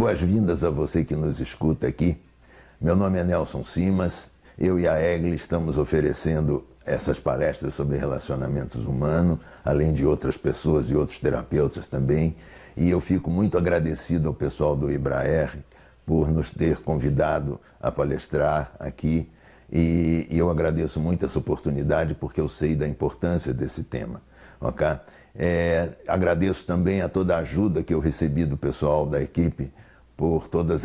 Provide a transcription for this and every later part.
Boas-vindas a você que nos escuta aqui. Meu nome é Nelson Simas. Eu e a Egli estamos oferecendo essas palestras sobre relacionamentos humanos, além de outras pessoas e outros terapeutas também. E eu fico muito agradecido ao pessoal do IBRAER por nos ter convidado a palestrar aqui. E eu agradeço muito essa oportunidade porque eu sei da importância desse tema. Okay? Agradeço também a toda a ajuda que eu recebi do pessoal da equipe por todas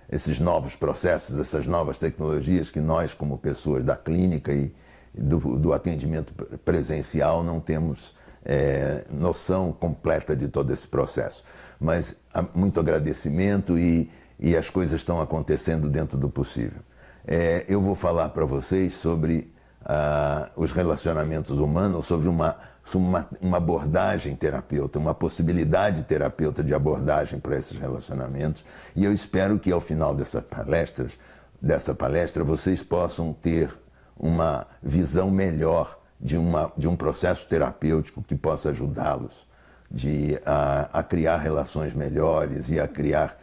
esses novos processos, essas novas tecnologias que nós, como pessoas da clínica e do atendimento presencial, não temos noção completa de todo esse processo. Mas muito agradecimento e as coisas estão acontecendo dentro do possível. Eu vou falar para vocês sobre os relacionamentos humanos, sobre uma abordagem terapeuta, uma possibilidade terapeuta de abordagem para esses relacionamentos. E eu espero que ao final dessa palestra vocês possam ter uma visão melhor de um processo terapêutico que possa ajudá-los a criar relações melhores e a criar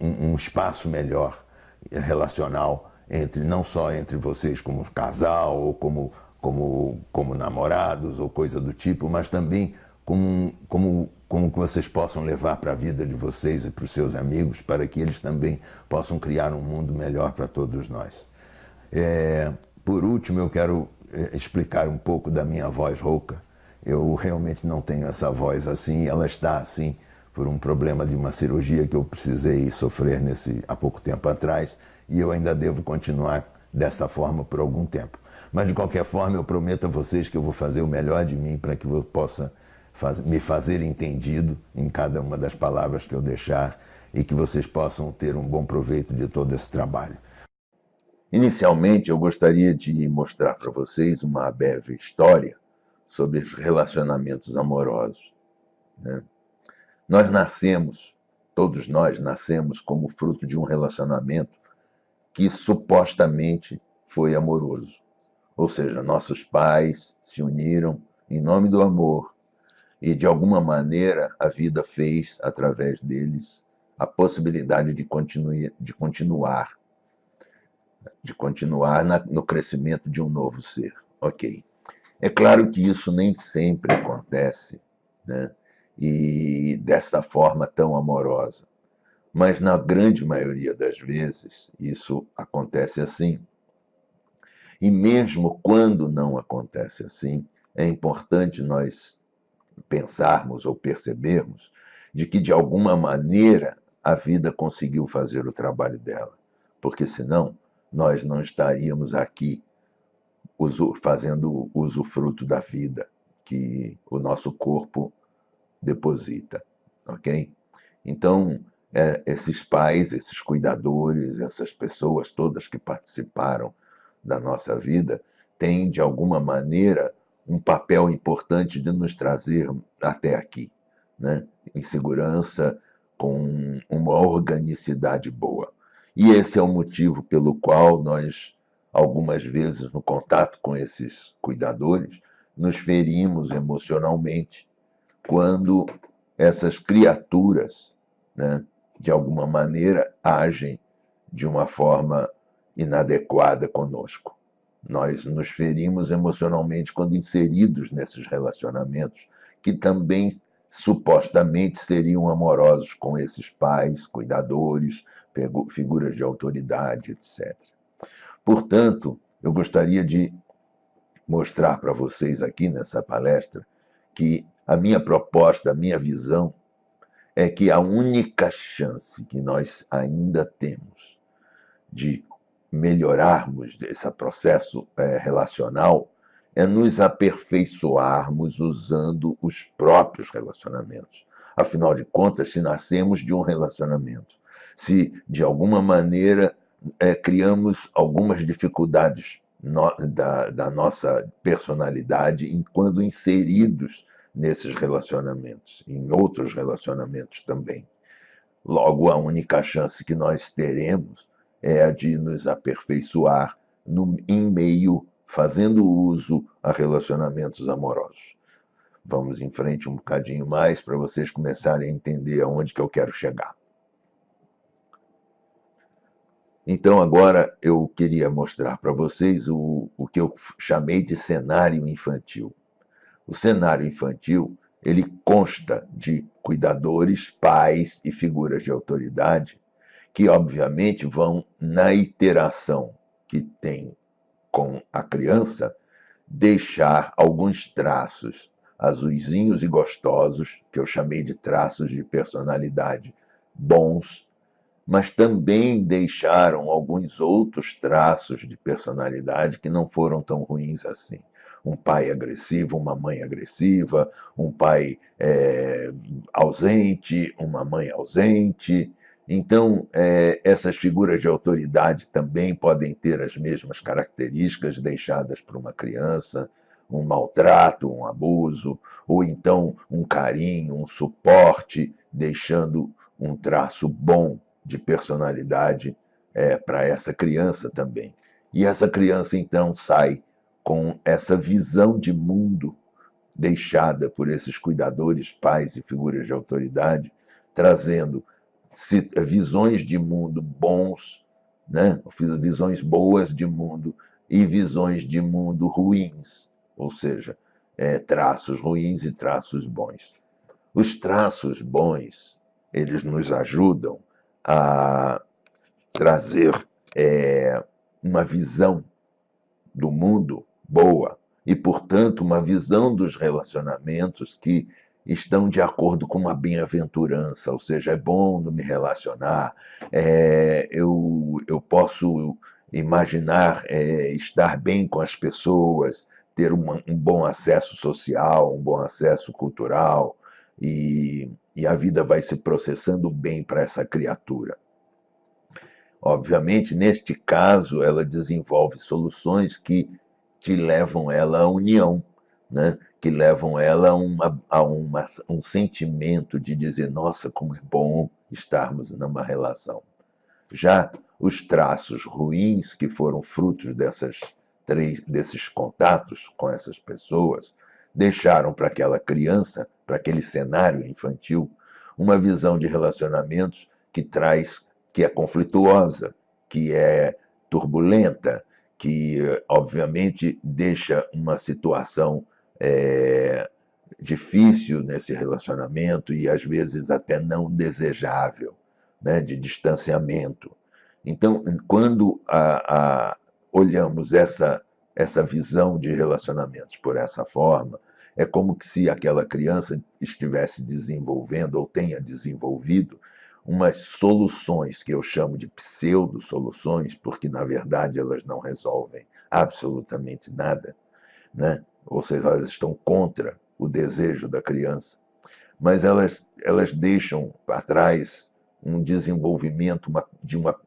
um espaço melhor relacional não só entre vocês como casal ou como namorados ou coisa do tipo, mas também como que vocês possam levar para a vida de vocês e para os seus amigos, para que eles também possam criar um mundo melhor para todos nós. Por último, eu quero explicar um pouco da minha voz rouca. Eu realmente não tenho essa voz assim, ela está assim por um problema de uma cirurgia que eu precisei sofrer há pouco tempo atrás, e eu ainda devo continuar dessa forma por algum tempo. Mas, de qualquer forma, eu prometo a vocês que eu vou fazer o melhor de mim para que eu possa me fazer entendido em cada uma das palavras que eu deixar e que vocês possam ter um bom proveito de todo esse trabalho. Inicialmente, eu gostaria de mostrar para vocês uma breve história sobre os relacionamentos amorosos, né? Todos nós nascemos como fruto de um relacionamento que supostamente foi amoroso. Ou seja, nossos pais se uniram em nome do amor e, de alguma maneira, a vida fez, através deles, a possibilidade de continuar no crescimento de um novo ser. Ok. É claro que isso nem sempre acontece, né? E dessa forma tão amorosa. Mas, na grande maioria das vezes, isso acontece assim. E mesmo quando não acontece assim, é importante nós pensarmos ou percebermos de que, de alguma maneira, a vida conseguiu fazer o trabalho dela. Porque, senão, nós não estaríamos aqui fazendo usufruto da vida que o nosso corpo deposita. Ok? Então, esses pais, esses cuidadores, essas pessoas todas que participaram da nossa vida, têm, de alguma maneira, um papel importante de nos trazer até aqui, né? Em segurança, com uma organicidade boa. E esse é o motivo pelo qual nós, algumas vezes, no contato com esses cuidadores, nos ferimos emocionalmente quando essas criaturas, né, de alguma maneira, agem de uma forma inadequada conosco. Nós nos ferimos emocionalmente quando inseridos nesses relacionamentos que também supostamente seriam amorosos com esses pais, cuidadores, figuras de autoridade, etc. Portanto, eu gostaria de mostrar para vocês aqui nessa palestra que a minha proposta, a minha visão é que a única chance que nós ainda temos de melhorarmos esse processo relacional é nos aperfeiçoarmos usando os próprios relacionamentos. Afinal de contas, se nascemos de um relacionamento, se de alguma maneira criamos algumas dificuldades da nossa personalidade quando inseridos nesses relacionamentos, em outros relacionamentos também. Logo, a única chance que nós teremos é a de nos aperfeiçoar em meio, fazendo uso a relacionamentos amorosos. Vamos em frente um bocadinho mais para vocês começarem a entender aonde que eu quero chegar. Então, agora eu queria mostrar para vocês o que eu chamei de cenário infantil. O cenário infantil, ele consta de cuidadores, pais e figuras de autoridade que, obviamente, vão, na interação que tem com a criança, deixar alguns traços azuizinhos e gostosos, que eu chamei de traços de personalidade bons, mas também deixaram alguns outros traços de personalidade que não foram tão ruins assim. Um pai agressivo, uma mãe agressiva, um pai ausente, uma mãe ausente. Então, essas figuras de autoridade também podem ter as mesmas características deixadas por uma criança, um maltrato, um abuso, ou então um carinho, um suporte, deixando um traço bom de personalidade para essa criança também. E essa criança, então, sai com essa visão de mundo deixada por esses cuidadores, pais e figuras de autoridade, trazendo visões de mundo bons, né? Visões boas de mundo e visões de mundo ruins, ou seja, traços ruins e traços bons. Os traços bons, eles nos ajudam a trazer uma visão do mundo boa e, portanto, uma visão dos relacionamentos que estão de acordo com uma bem-aventurança, ou seja, é bom me relacionar, eu posso imaginar estar bem com as pessoas, ter um bom acesso social, um bom acesso cultural, e a vida vai se processando bem para essa criatura. Obviamente, neste caso, ela desenvolve soluções que te levam ela à união, né? Que levam ela um sentimento de dizer, nossa, como é bom estarmos numa relação. Já os traços ruins que foram frutos desses contatos com essas pessoas, deixaram para aquela criança, para aquele cenário infantil, uma visão de relacionamentos que é conflituosa, que é turbulenta, que obviamente deixa uma situação difícil nesse relacionamento e às vezes até não desejável, né, de distanciamento. Então, quando olhamos essa visão de relacionamentos por essa forma, é como se aquela criança estivesse desenvolvendo ou tenha desenvolvido umas soluções que eu chamo de pseudo-soluções, porque na verdade elas não resolvem absolutamente nada, né? Ou seja, elas estão contra o desejo da criança, mas elas deixam atrás um desenvolvimento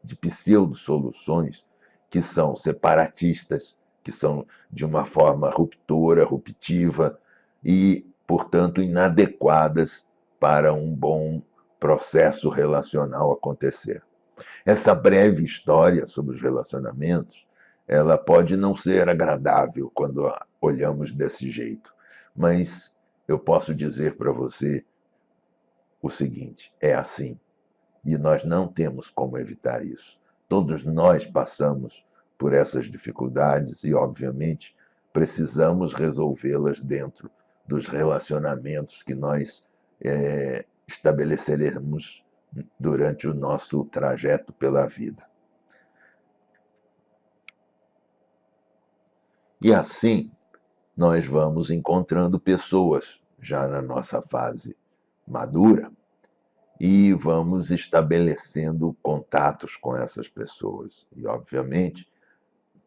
de pseudo-soluções que são separatistas, que são de uma forma ruptiva e, portanto, inadequadas para um bom processo relacional acontecer. Essa breve história sobre os relacionamentos, ela pode não ser agradável quando olhamos desse jeito, mas eu posso dizer para você o seguinte: é assim, e nós não temos como evitar isso. Todos nós passamos por essas dificuldades e, obviamente, precisamos resolvê-las dentro dos relacionamentos que nós estabeleceremos durante o nosso trajeto pela vida. E assim, nós vamos encontrando pessoas já na nossa fase madura e vamos estabelecendo contatos com essas pessoas. E, obviamente,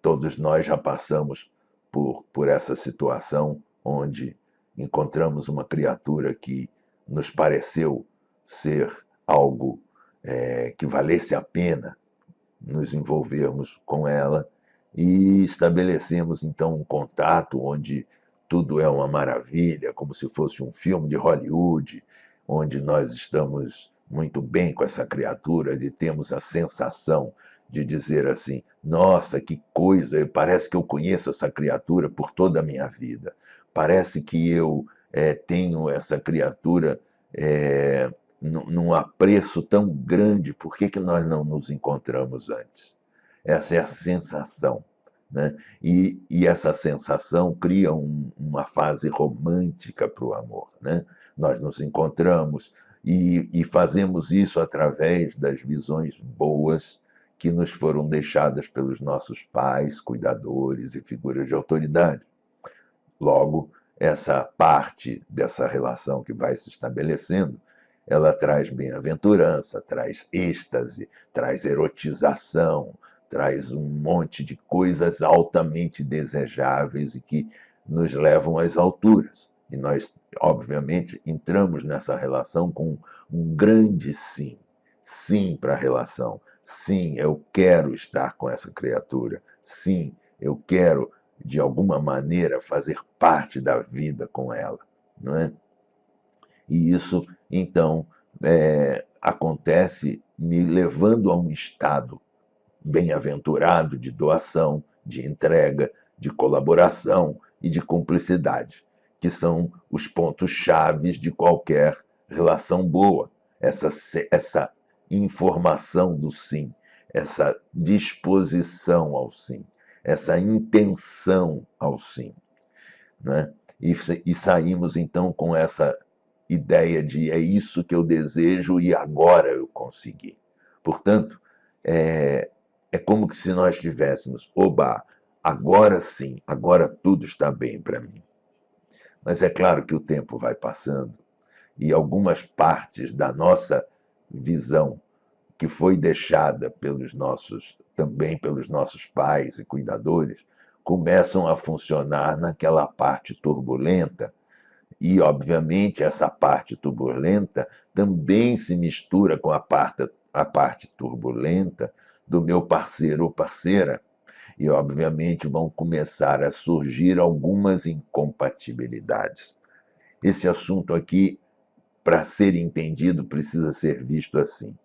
todos nós já passamos por essa situação onde encontramos uma criatura que nos pareceu ser algo que valesse a pena nos envolvermos com ela e estabelecemos então um contato onde tudo é uma maravilha, como se fosse um filme de Hollywood, onde nós estamos muito bem com essa criatura e temos a sensação de dizer assim: nossa, que coisa, parece que eu conheço essa criatura por toda a minha vida, parece que eu tenho essa criatura num apreço tão grande, por que nós não nos encontramos antes? Essa é a sensação, né? E essa sensação cria uma fase romântica para o amor, né? Nós nos encontramos e fazemos isso através das visões boas que nos foram deixadas pelos nossos pais, cuidadores e figuras de autoridade. Logo, essa parte dessa relação que vai se estabelecendo, ela traz bem-aventurança, traz êxtase, traz erotização, traz um monte de coisas altamente desejáveis e que nos levam às alturas. E nós, obviamente, entramos nessa relação com um grande sim. Sim para a relação. Sim, eu quero estar com essa criatura. Sim, eu quero de alguma maneira fazer parte da vida com ela, não é? E isso então acontece me levando a um estado bem-aventurado de doação, de entrega, de colaboração e de cumplicidade, que são os pontos chaves de qualquer relação boa. Essa informação do sim, essa disposição ao sim, essa intenção ao sim, né? E saímos então com essa ideia de é isso que eu desejo e agora eu consegui. Portanto, é como se nós tivéssemos, oba, agora sim, agora tudo está bem para mim. Mas é claro que o tempo vai passando e algumas partes da nossa visão que foi deixada também pelos nossos pais e cuidadores, começam a funcionar naquela parte turbulenta. E, obviamente, essa parte turbulenta também se mistura com a parte turbulenta do meu parceiro ou parceira. E, obviamente, vão começar a surgir algumas incompatibilidades. Esse assunto aqui, para ser entendido, precisa ser visto assim.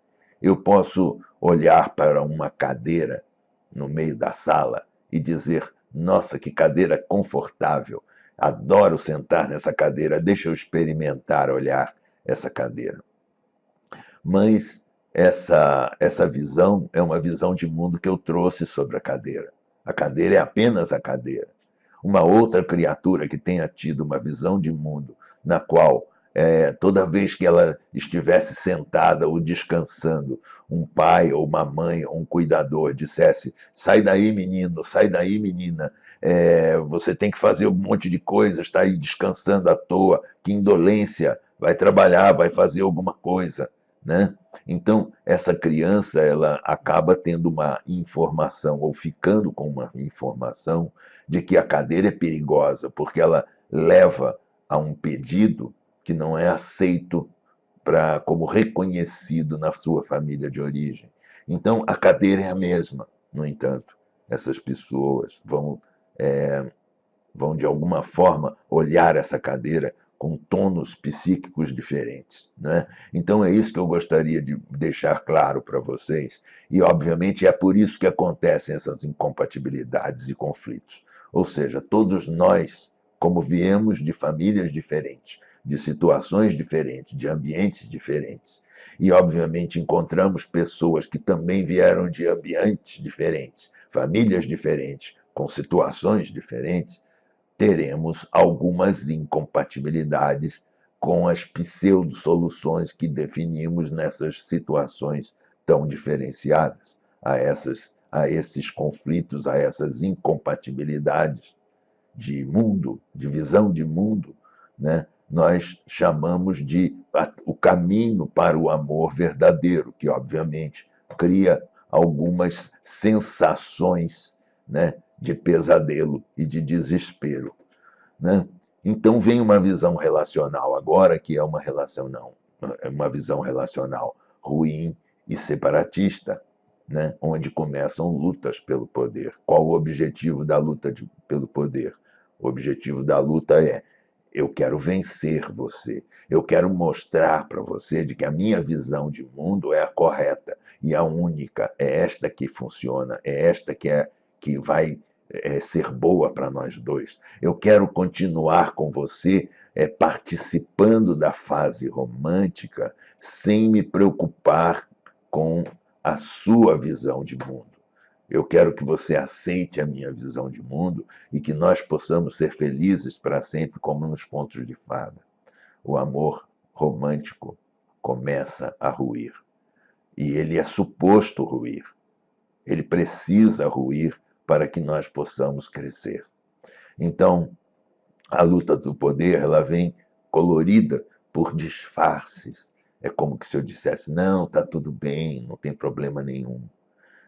Eu posso olhar para uma cadeira no meio da sala e dizer: nossa, que cadeira confortável, adoro sentar nessa cadeira, deixa eu experimentar olhar essa cadeira. Mas essa visão é uma visão de mundo que eu trouxe sobre a cadeira. A cadeira é apenas a cadeira. Uma outra criatura que tenha tido uma visão de mundo na qual toda vez que ela estivesse sentada ou descansando, um pai ou uma mãe ou um cuidador dissesse: sai daí, menino, sai daí, menina, você tem que fazer um monte de coisas, está aí descansando à toa, que indolência, vai trabalhar, vai fazer alguma coisa, né? Então, essa criança ela acaba tendo uma informação, ou ficando com uma informação, de que a cadeira é perigosa, porque ela leva a um pedido que não é aceito como reconhecido na sua família de origem. Então, a cadeira é a mesma. No entanto, essas pessoas vão de alguma forma olhar essa cadeira com tônus psíquicos diferentes, né? Então é isso que eu gostaria de deixar claro para vocês, e obviamente é por isso que acontecem essas incompatibilidades e conflitos. Ou seja, todos nós, como viemos de famílias diferentes, de situações diferentes, de ambientes diferentes, e obviamente encontramos pessoas que também vieram de ambientes diferentes, famílias diferentes, com situações diferentes, teremos algumas incompatibilidades com as pseudo-soluções que definimos nessas situações tão diferenciadas, a esses conflitos, a essas incompatibilidades de mundo, de visão de mundo, né? Nós chamamos de o caminho para o amor verdadeiro, que obviamente cria algumas sensações, né, de pesadelo e de desespero, né? Então vem uma visão relacional agora que é uma visão relacional ruim e separatista, né? Onde começam lutas pelo poder. Qual o objetivo da luta pelo poder? O objetivo da luta é: eu quero vencer você. Eu quero mostrar para você de que a minha visão de mundo é a correta e a única. É esta que funciona, é esta que vai ser boa para nós dois. Eu quero continuar com você participando da fase romântica sem me preocupar com a sua visão de mundo. Eu quero que você aceite a minha visão de mundo e que nós possamos ser felizes para sempre, como nos contos de fada. O amor romântico começa a ruir. E ele é suposto ruir. Ele precisa ruir para que nós possamos crescer. Então, a luta do poder, ela vem colorida por disfarces. É como se eu dissesse, não, está tudo bem, não tem problema nenhum,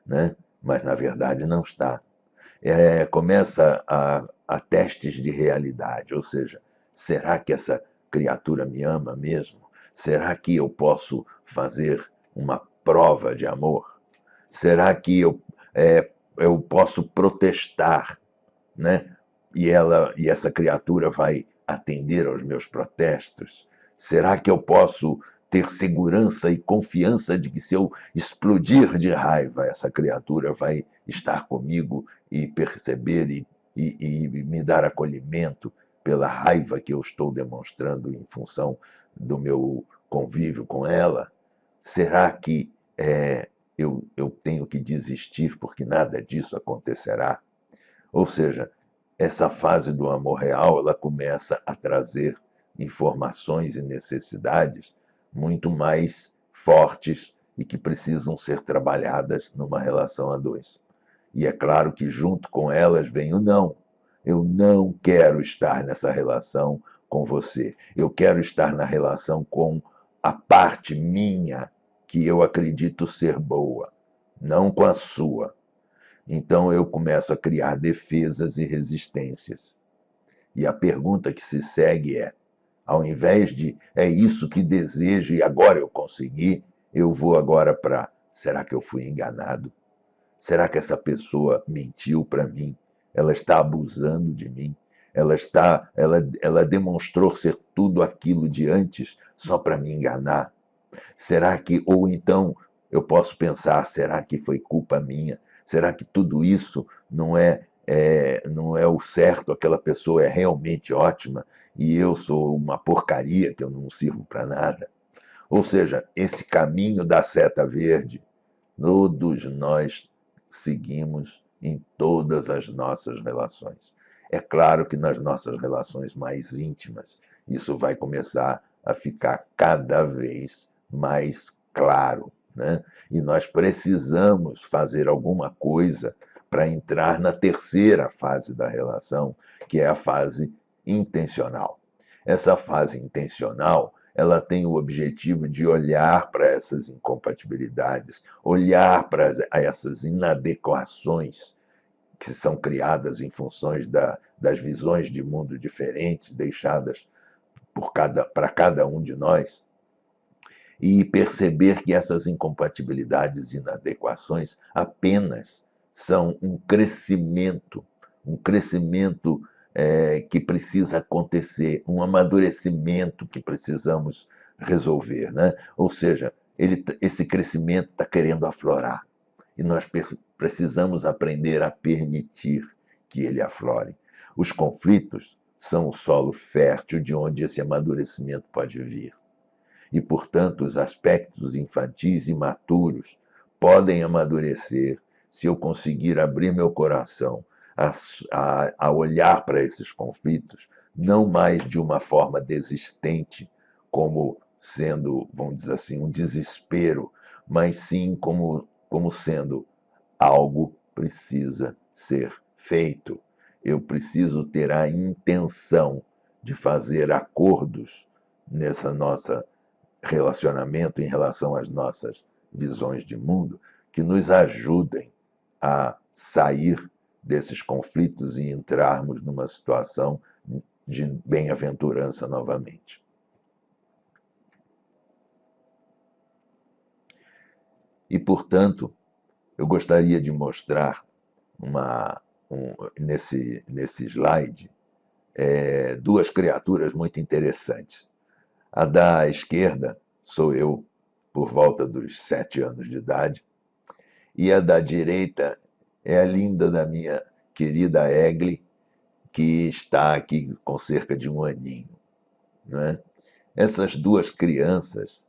né? Mas, na verdade, não está. Começa a testes de realidade, ou seja, será que essa criatura me ama mesmo? Será que eu posso fazer uma prova de amor? Será que eu posso protestar, né? E essa criatura vai atender aos meus protestos? Será que eu posso ter segurança e confiança de que se eu explodir de raiva, essa criatura vai estar comigo e perceber e me dar acolhimento pela raiva que eu estou demonstrando em função do meu convívio com ela? Será que eu tenho que desistir porque nada disso acontecerá? Ou seja, essa fase do amor real, ela começa a trazer informações e necessidades muito mais fortes e que precisam ser trabalhadas numa relação a dois. E é claro que junto com elas vem o não. Eu não quero estar nessa relação com você. Eu quero estar na relação com a parte minha que eu acredito ser boa, não com a sua. Então eu começo a criar defesas e resistências. E a pergunta que se segue é: ao invés de é isso que desejo e agora eu consegui, eu vou agora para será que eu fui enganado? Será que essa pessoa mentiu para mim? Ela está abusando de mim? Ela demonstrou ser tudo aquilo de antes só para me enganar? Será que, ou então, eu posso pensar, será que foi culpa minha? Será que tudo isso não é o certo? Aquela pessoa é realmente ótima e eu sou uma porcaria que eu não sirvo para nada? Ou seja, esse caminho da seta verde, todos nós seguimos em todas as nossas relações. É claro que nas nossas relações mais íntimas, isso vai começar a ficar cada vez mais claro, né? E nós precisamos fazer alguma coisa para entrar na terceira fase da relação, que é a fase intencional. Essa fase intencional, ela tem o objetivo de olhar para essas incompatibilidades, olhar para essas inadequações que são criadas em funções das visões de mundo diferentes deixadas para cada um de nós, e perceber que essas incompatibilidades e inadequações apenas são um crescimento que precisa acontecer, um amadurecimento que precisamos resolver, né? Ou seja, esse crescimento está querendo aflorar e nós precisamos aprender a permitir que ele aflore. Os conflitos são o solo fértil de onde esse amadurecimento pode vir. E, portanto, os aspectos infantis e maturos podem amadurecer se eu conseguir abrir meu coração a olhar para esses conflitos, não mais de uma forma desistente, como sendo, vamos dizer assim, um desespero, mas sim como sendo algo precisa ser feito. Eu preciso ter a intenção de fazer acordos nessa nossa relacionamento em relação às nossas visões de mundo que nos ajudem a sair desses conflitos e entrarmos numa situação de bem-aventurança novamente. E, portanto, eu gostaria de mostrar nesse slide duas criaturas muito interessantes. A da esquerda sou eu, por volta dos 7 anos de idade, e a da direita é a linda da minha querida Egli, que está aqui com cerca de um aninho. Né? Essas duas crianças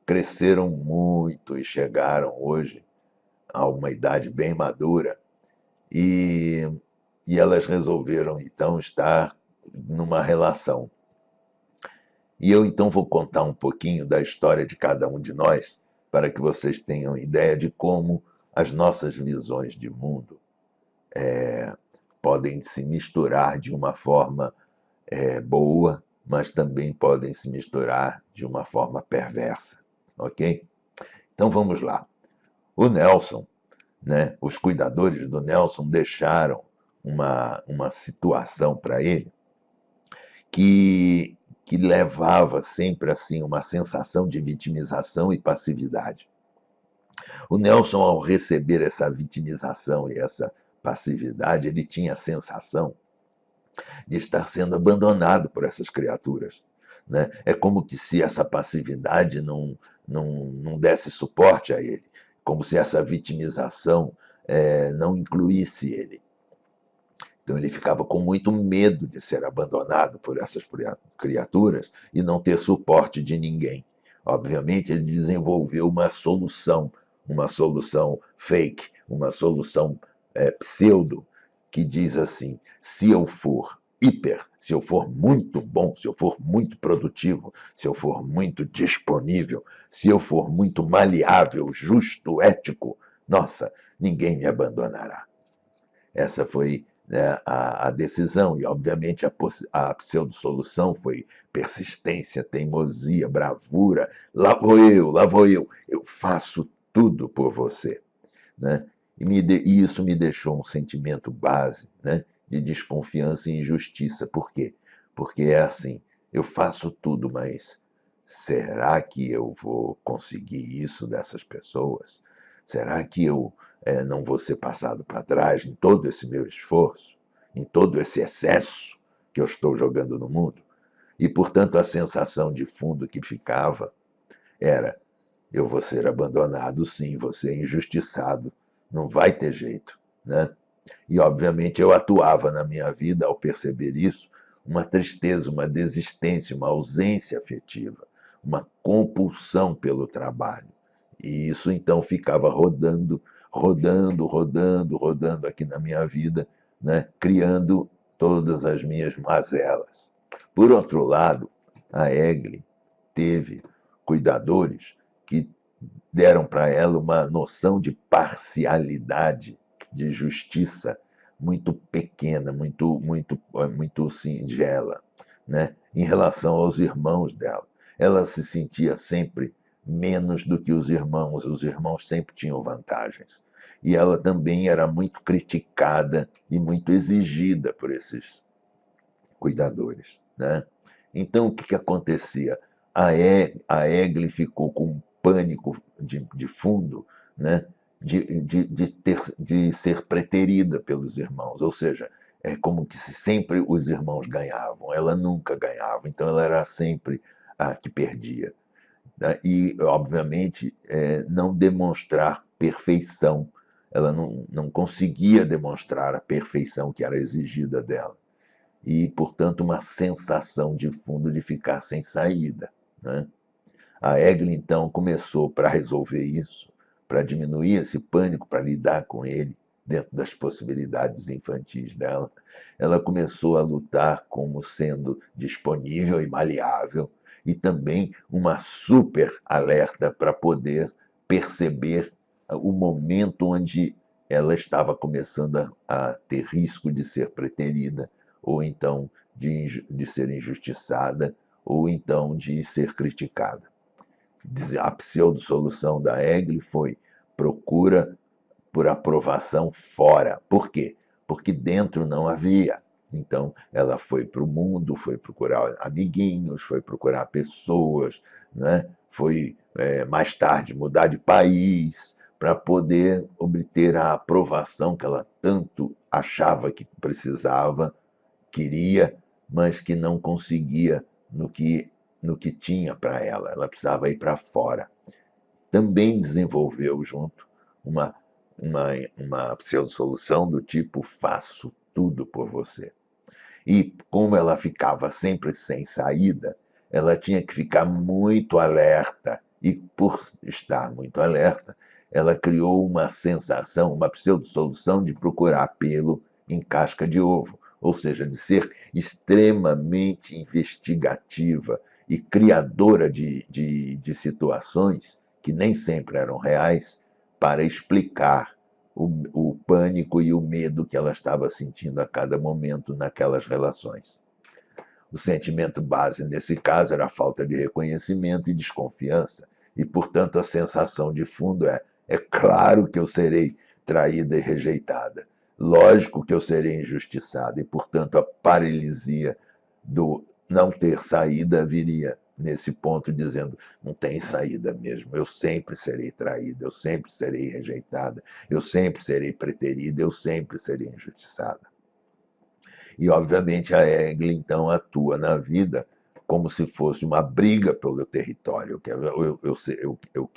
cresceram muito e chegaram hoje a uma idade bem madura, e, e elas resolveram, então, estar numa relação. E eu, então, vou contar um pouquinho da história de cada um de nós, para que vocês tenham ideia de como as nossas visões de mundo podem se misturar de uma forma boa, mas também podem se misturar de uma forma perversa, ok? Então vamos lá. O Nelson, né, os cuidadores do Nelson deixaram uma situação para ele que levava sempre assim uma sensação de vitimização e passividade. O Nelson, ao receber essa vitimização e essa passividade, ele tinha a sensação de estar sendo abandonado por essas criaturas. Né? É como que se essa passividade não desse suporte a ele, como se essa vitimização não incluísse ele. Então ele ficava com muito medo de ser abandonado por essas criaturas e não ter suporte de ninguém. Obviamente, ele desenvolveu uma solução fake, uma solução pseudo, que diz assim: se eu for se eu for muito bom, se eu for muito produtivo, se eu for muito disponível, se eu for muito maleável, justo, ético, nossa, ninguém me abandonará. Essa foi, né, a decisão, e obviamente a pseudo-solução foi persistência, teimosia, bravura. Lá vou eu faço tudo por você. Né? E isso me deixou um sentimento base, né, de desconfiança e injustiça. Por quê? Porque é assim, eu faço tudo, mas será que eu vou conseguir isso dessas pessoas? Será que eu não vou ser passado para trás em todo esse meu esforço, em todo esse excesso que eu estou jogando no mundo? E, portanto, a sensação de fundo que ficava era: eu vou ser abandonado, sim, vou ser injustiçado, não vai ter jeito, né? E, obviamente, eu atuava na minha vida, ao perceber isso, uma tristeza, uma desistência, uma ausência afetiva, uma compulsão pelo trabalho. E isso, então, ficava rodando, rodando, rodando, rodando aqui na minha vida, né? Criando todas as minhas mazelas. Por outro lado, a Egli teve cuidadores que deram para ela uma noção de parcialidade, de justiça muito pequena, muito singela, né? Em relação aos irmãos dela. Ela se sentia sempre menos do que os irmãos sempre tinham vantagens. E ela também era muito criticada e muito exigida por esses cuidadores. Né? Então, o que acontecia? A Egli ficou com um pânico de fundo, né? De ser preterida pelos irmãos, ou seja, é como que sempre os irmãos ganhavam, ela nunca ganhava, então ela era sempre a que perdia. Né? E, obviamente, não demonstrar perfeição, ela não conseguia demonstrar a perfeição que era exigida dela e, portanto, uma sensação de fundo de ficar sem saída. Né? A Egli, então, começou, para resolver isso, para diminuir esse pânico, para lidar com ele, dentro das possibilidades infantis dela, ela começou a lutar como sendo disponível e maleável, e também uma super alerta para poder perceber o momento onde ela estava começando a ter risco de ser preterida, ou então de ser injustiçada, ou então de ser criticada. A pseudo-solução da Egli foi: procura por aprovação fora. Por quê? Porque dentro não havia. Então, ela foi para o mundo, foi procurar amiguinhos, foi procurar pessoas, né? Foi, mais tarde, mudar de país para poder obter a aprovação que ela tanto achava que precisava, queria, mas que não conseguia no que tinha para ela. Ela precisava ir para fora. Também desenvolveu junto uma, uma pseudo-solução do tipo: faço tudo por você. E como ela ficava sempre sem saída, ela tinha que ficar muito alerta. E por estar muito alerta, ela criou uma sensação, uma pseudo-solução de procurar pelo em casca de ovo, ou seja, de ser extremamente investigativa e criadora de situações que nem sempre eram reais para explicar o pânico e o medo que ela estava sentindo a cada momento naquelas relações. O sentimento base nesse caso era a falta de reconhecimento e desconfiança, e, portanto, a sensação de fundo é claro que eu serei traída e rejeitada, lógico que eu serei injustiçada, e, portanto, a paralisia do não ter saída viria nesse ponto dizendo, não tem saída mesmo, eu sempre serei traída, eu sempre serei rejeitada, eu sempre serei preterida, eu sempre serei injustiçada. E, obviamente, a Egli, então, atua na vida como se fosse uma briga pelo território.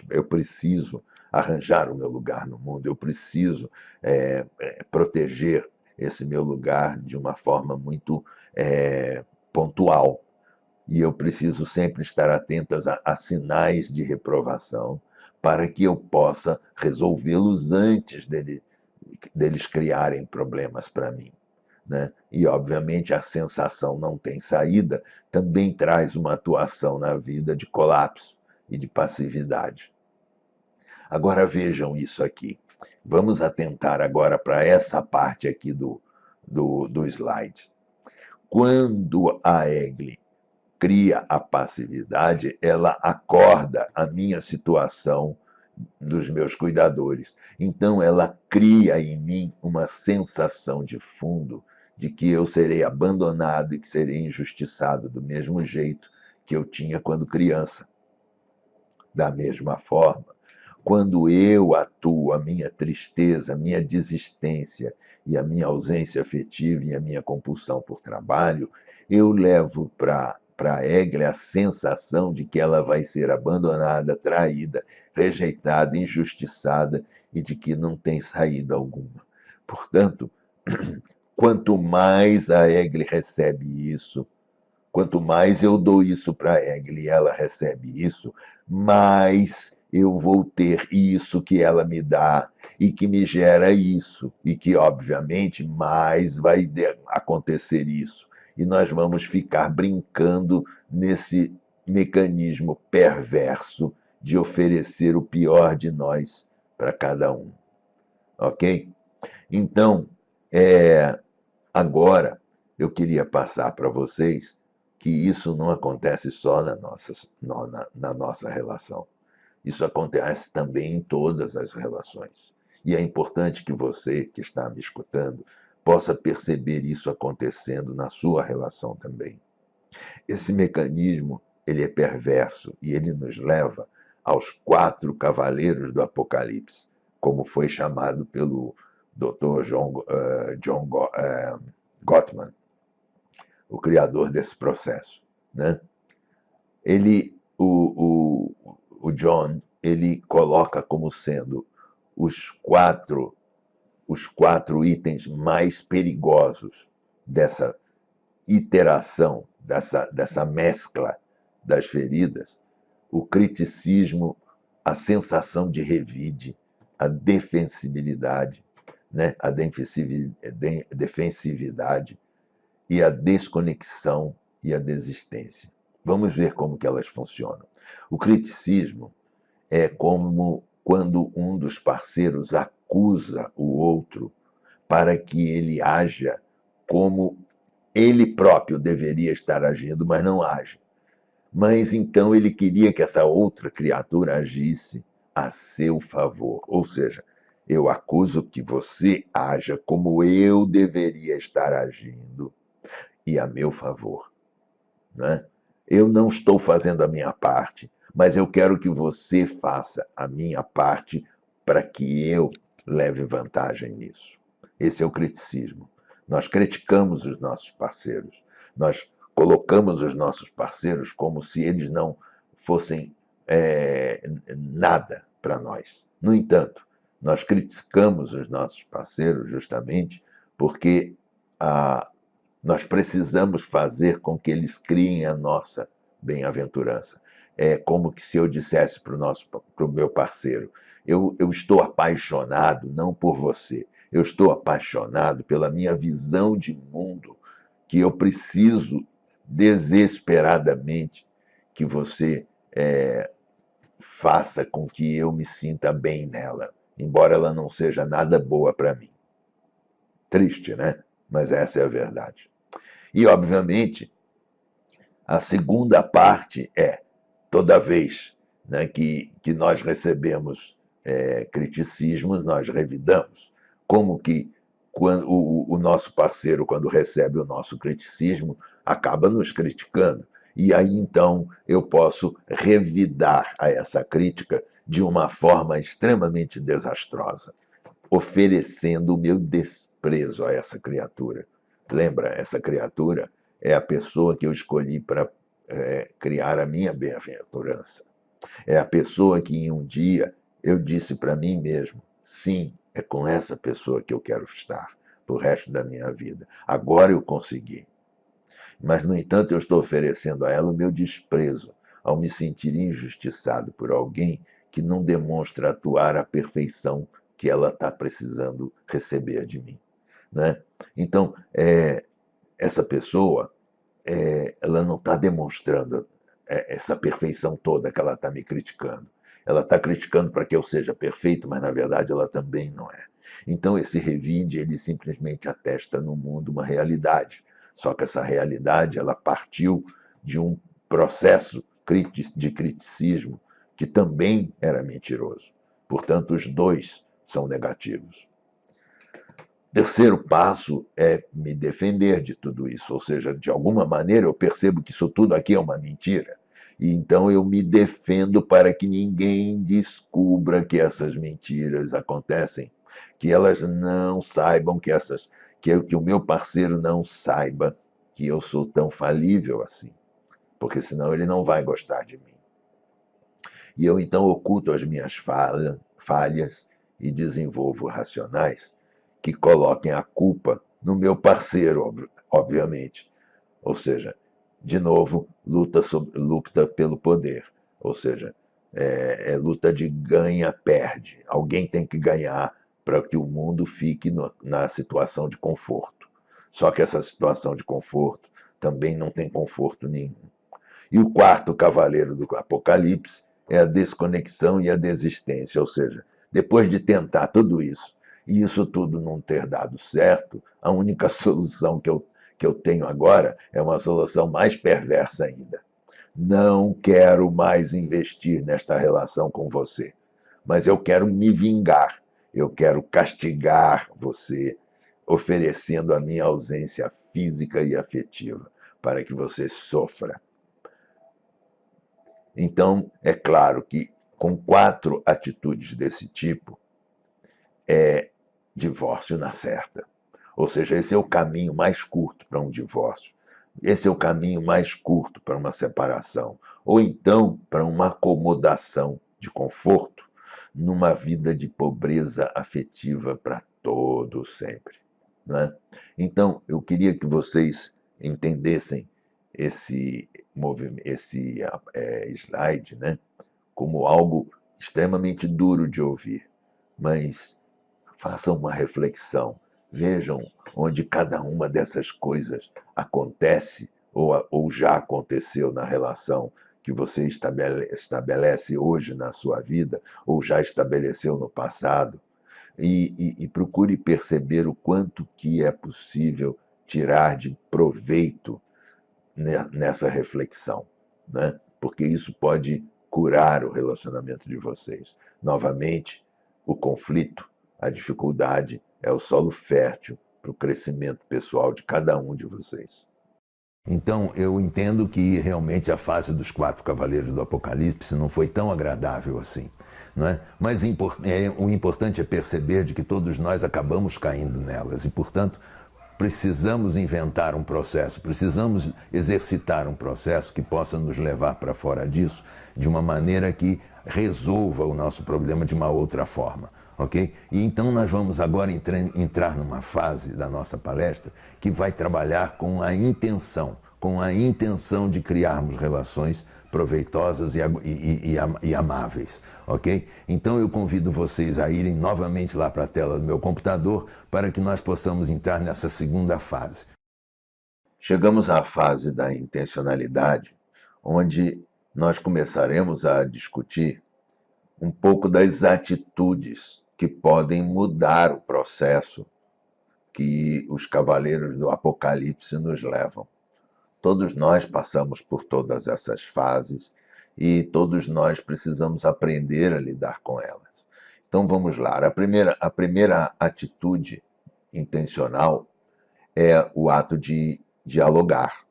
Eu preciso arranjar o meu lugar no mundo, eu preciso proteger esse meu lugar de uma forma muito pontual. E eu preciso sempre estar atentas a sinais de reprovação para que eu possa resolvê-los antes deles criarem problemas para mim. Né? E, obviamente, a sensação não tem saída também traz uma atuação na vida de colapso e de passividade. Agora vejam isso aqui. Vamos atentar agora para essa parte aqui do slide. Quando a Egli cria a passividade, ela acorda a minha situação dos meus cuidadores. Então, ela cria em mim uma sensação de fundo de que eu serei abandonado e que serei injustiçado do mesmo jeito que eu tinha quando criança. Da mesma forma, quando eu atuo a minha tristeza, a minha desistência e a minha ausência afetiva e a minha compulsão por trabalho, eu levo para a Egli a sensação de que ela vai ser abandonada, traída, rejeitada, injustiçada e de que não tem saída alguma. Portanto, quanto mais a Egli recebe isso, quanto mais eu dou isso para a Egli e ela recebe isso, mais eu vou ter isso que ela me dá e que me gera isso, e que, obviamente, mais vai acontecer isso. E nós vamos ficar brincando nesse mecanismo perverso de oferecer o pior de nós para cada um. Ok? Então, agora eu queria passar para vocês que isso não acontece só na nossa relação. Isso acontece também em todas as relações. E é importante que você, que está me escutando, possa perceber isso acontecendo na sua relação também. Esse mecanismo, ele é perverso e ele nos leva aos 4 cavaleiros do Apocalipse, como foi chamado pelo Dr. John Gottman, o criador desse processo. Né? O John, ele coloca como sendo os quatro itens mais perigosos dessa iteração, dessa mescla das feridas: o criticismo, a sensação de revide, a defensibilidade, né? A defensividade e a desconexão e a desistência. Vamos ver como que elas funcionam. O criticismo é como quando um dos parceiros acusa o outro para que ele haja como ele próprio deveria estar agindo, mas não age. Mas então ele queria que essa outra criatura agisse a seu favor. Ou seja, eu acuso que você haja como eu deveria estar agindo e a meu favor. Né? Eu não estou fazendo a minha parte, mas eu quero que você faça a minha parte para que eu leve vantagem nisso. Esse é o criticismo. Nós criticamos os nossos parceiros. Nós colocamos os nossos parceiros como se eles não fossem nada para nós. No entanto, nós criticamos os nossos parceiros justamente porque nós precisamos fazer com que eles criem a nossa bem-aventurança. É como que se eu dissesse para o meu parceiro: eu estou apaixonado não por você, eu estou apaixonado pela minha visão de mundo, que eu preciso desesperadamente que você faça com que eu me sinta bem nela, embora ela não seja nada boa para mim. Triste, né? Mas essa é a verdade. E, obviamente, a segunda parte é, toda vez, né, que nós recebemos criticismo, nós revidamos. Como que quando o nosso parceiro, quando recebe o nosso criticismo, acaba nos criticando. E aí, então, eu posso revidar a essa crítica de uma forma extremamente desastrosa, oferecendo o meu desprezo a essa criatura. Lembra, essa criatura é a pessoa que eu escolhi para criar a minha bem-aventurança. É a pessoa que em um dia eu disse para mim mesmo, sim, é com essa pessoa que eu quero estar pro resto da minha vida. Agora eu consegui. Mas, no entanto, eu estou oferecendo a ela o meu desprezo ao me sentir injustiçado por alguém que não demonstra atuar à perfeição que ela está precisando receber de mim, né? Então, essa pessoa, ela não está demonstrando essa perfeição toda que ela está me criticando. Ela está criticando para que eu seja perfeito, mas na verdade ela também não é. Então esse revide, ele simplesmente atesta no mundo uma realidade. Só que essa realidade, ela partiu de um processo de criticismo que também era mentiroso. Portanto, os dois são negativos. Terceiro passo é me defender de tudo isso, ou seja, de alguma maneira eu percebo que isso tudo aqui é uma mentira. E então eu me defendo para que ninguém descubra que essas mentiras acontecem, que elas não saibam que o meu parceiro não saiba que eu sou tão falível assim, porque senão ele não vai gostar de mim. E eu então oculto as minhas falhas e desenvolvo racionais que coloquem a culpa no meu parceiro, obviamente. Ou seja, de novo, luta pelo poder. Ou seja, luta de ganha-perde. Alguém tem que ganhar para que o mundo fique na situação de conforto. Só que essa situação de conforto também não tem conforto nenhum. E o quarto cavaleiro do Apocalipse é a desconexão e a desistência. Ou seja, depois de tentar tudo isso, e isso tudo não ter dado certo, a única solução que eu tenho agora é uma solução mais perversa ainda. Não quero mais investir nesta relação com você, mas eu quero me vingar, eu quero castigar você, oferecendo a minha ausência física e afetiva, para que você sofra. Então, é claro que com 4 atitudes desse tipo, divórcio na certa. Ou seja, esse é o caminho mais curto para um divórcio. Esse é o caminho mais curto para uma separação. Ou então para uma acomodação de conforto numa vida de pobreza afetiva para todo sempre, né? Então, eu queria que vocês entendessem esse slide, né, como algo extremamente duro de ouvir, mas façam uma reflexão, vejam onde cada uma dessas coisas acontece ou já aconteceu na relação que você estabelece hoje na sua vida ou já estabeleceu no passado e procure perceber o quanto que é possível tirar de proveito nessa reflexão, né? Porque isso pode curar o relacionamento de vocês. Novamente, o conflito, a dificuldade é o solo fértil para o crescimento pessoal de cada um de vocês. Então, eu entendo que realmente a fase dos 4 cavaleiros do Apocalipse não foi tão agradável assim, não é? Mas o importante é perceber de que todos nós acabamos caindo nelas e, portanto, precisamos inventar um processo, precisamos exercitar um processo que possa nos levar para fora disso de uma maneira que resolva o nosso problema de uma outra forma, ok? E então nós vamos agora entrar numa fase da nossa palestra que vai trabalhar com a intenção de criarmos relações proveitosas e amáveis, ok? Então eu convido vocês a irem novamente lá para a tela do meu computador para que nós possamos entrar nessa segunda fase. Chegamos à fase da intencionalidade, onde nós começaremos a discutir um pouco das atitudes que podem mudar o processo que os cavaleiros do Apocalipse nos levam. Todos nós passamos por todas essas fases e todos nós precisamos aprender a lidar com elas. Então vamos lá. A primeira atitude intencional é o ato de dialogar.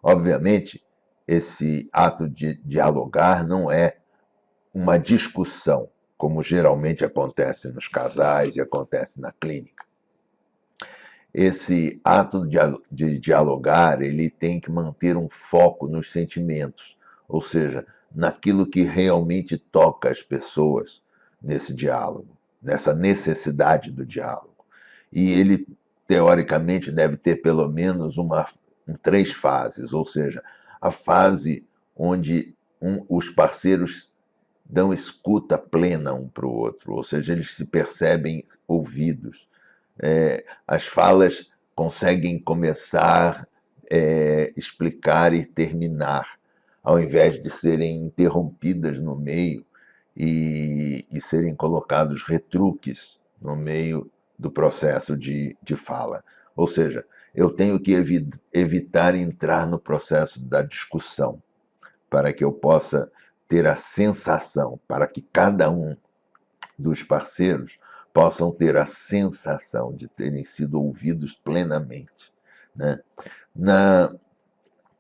Obviamente, esse ato de dialogar não é uma discussão, como geralmente acontece nos casais e acontece na clínica. Esse ato de dialogar, ele tem que manter um foco nos sentimentos, ou seja, naquilo que realmente toca as pessoas nesse diálogo, nessa necessidade do diálogo. E ele, teoricamente, deve ter pelo menos três fases, ou seja, a fase onde os parceiros dão escuta plena um para o outro, ou seja, eles se percebem ouvidos. As falas conseguem começar, explicar e terminar, ao invés de serem interrompidas no meio e serem colocados retruques no meio do processo de fala. Ou seja, eu tenho que evitar entrar no processo da discussão, para que eu possa ter a sensação, para que cada um dos parceiros possam ter a sensação de terem sido ouvidos plenamente, né?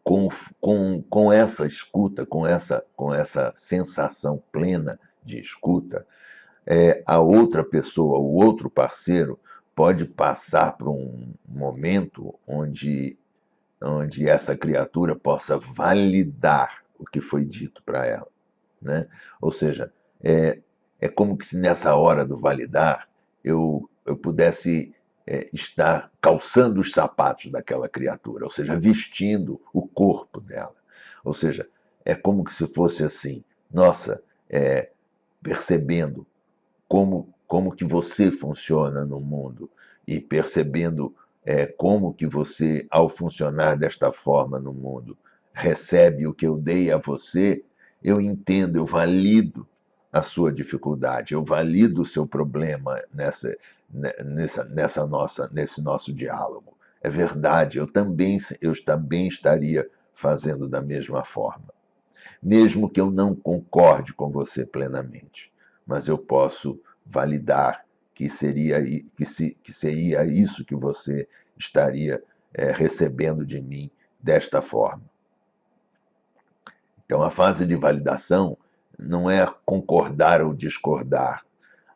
Com essa escuta, com essa sensação plena de escuta, a outra pessoa, o outro parceiro, pode passar por um momento onde essa criatura possa validar o que foi dito para ela, né? Ou seja, é como que se nessa hora do validar eu pudesse estar calçando os sapatos daquela criatura, ou seja, vestindo o corpo dela. Ou seja, é como que se fosse assim, nossa, percebendo como que você funciona no mundo e percebendo como que você, ao funcionar desta forma no mundo, recebe o que eu dei a você, eu entendo, eu valido a sua dificuldade, eu valido o seu problema nesse nosso diálogo. É verdade, eu também estaria fazendo da mesma forma. Mesmo que eu não concorde com você plenamente, mas eu posso validar que seria isso que você estaria recebendo de mim desta forma. Então, a fase de validação não é concordar ou discordar,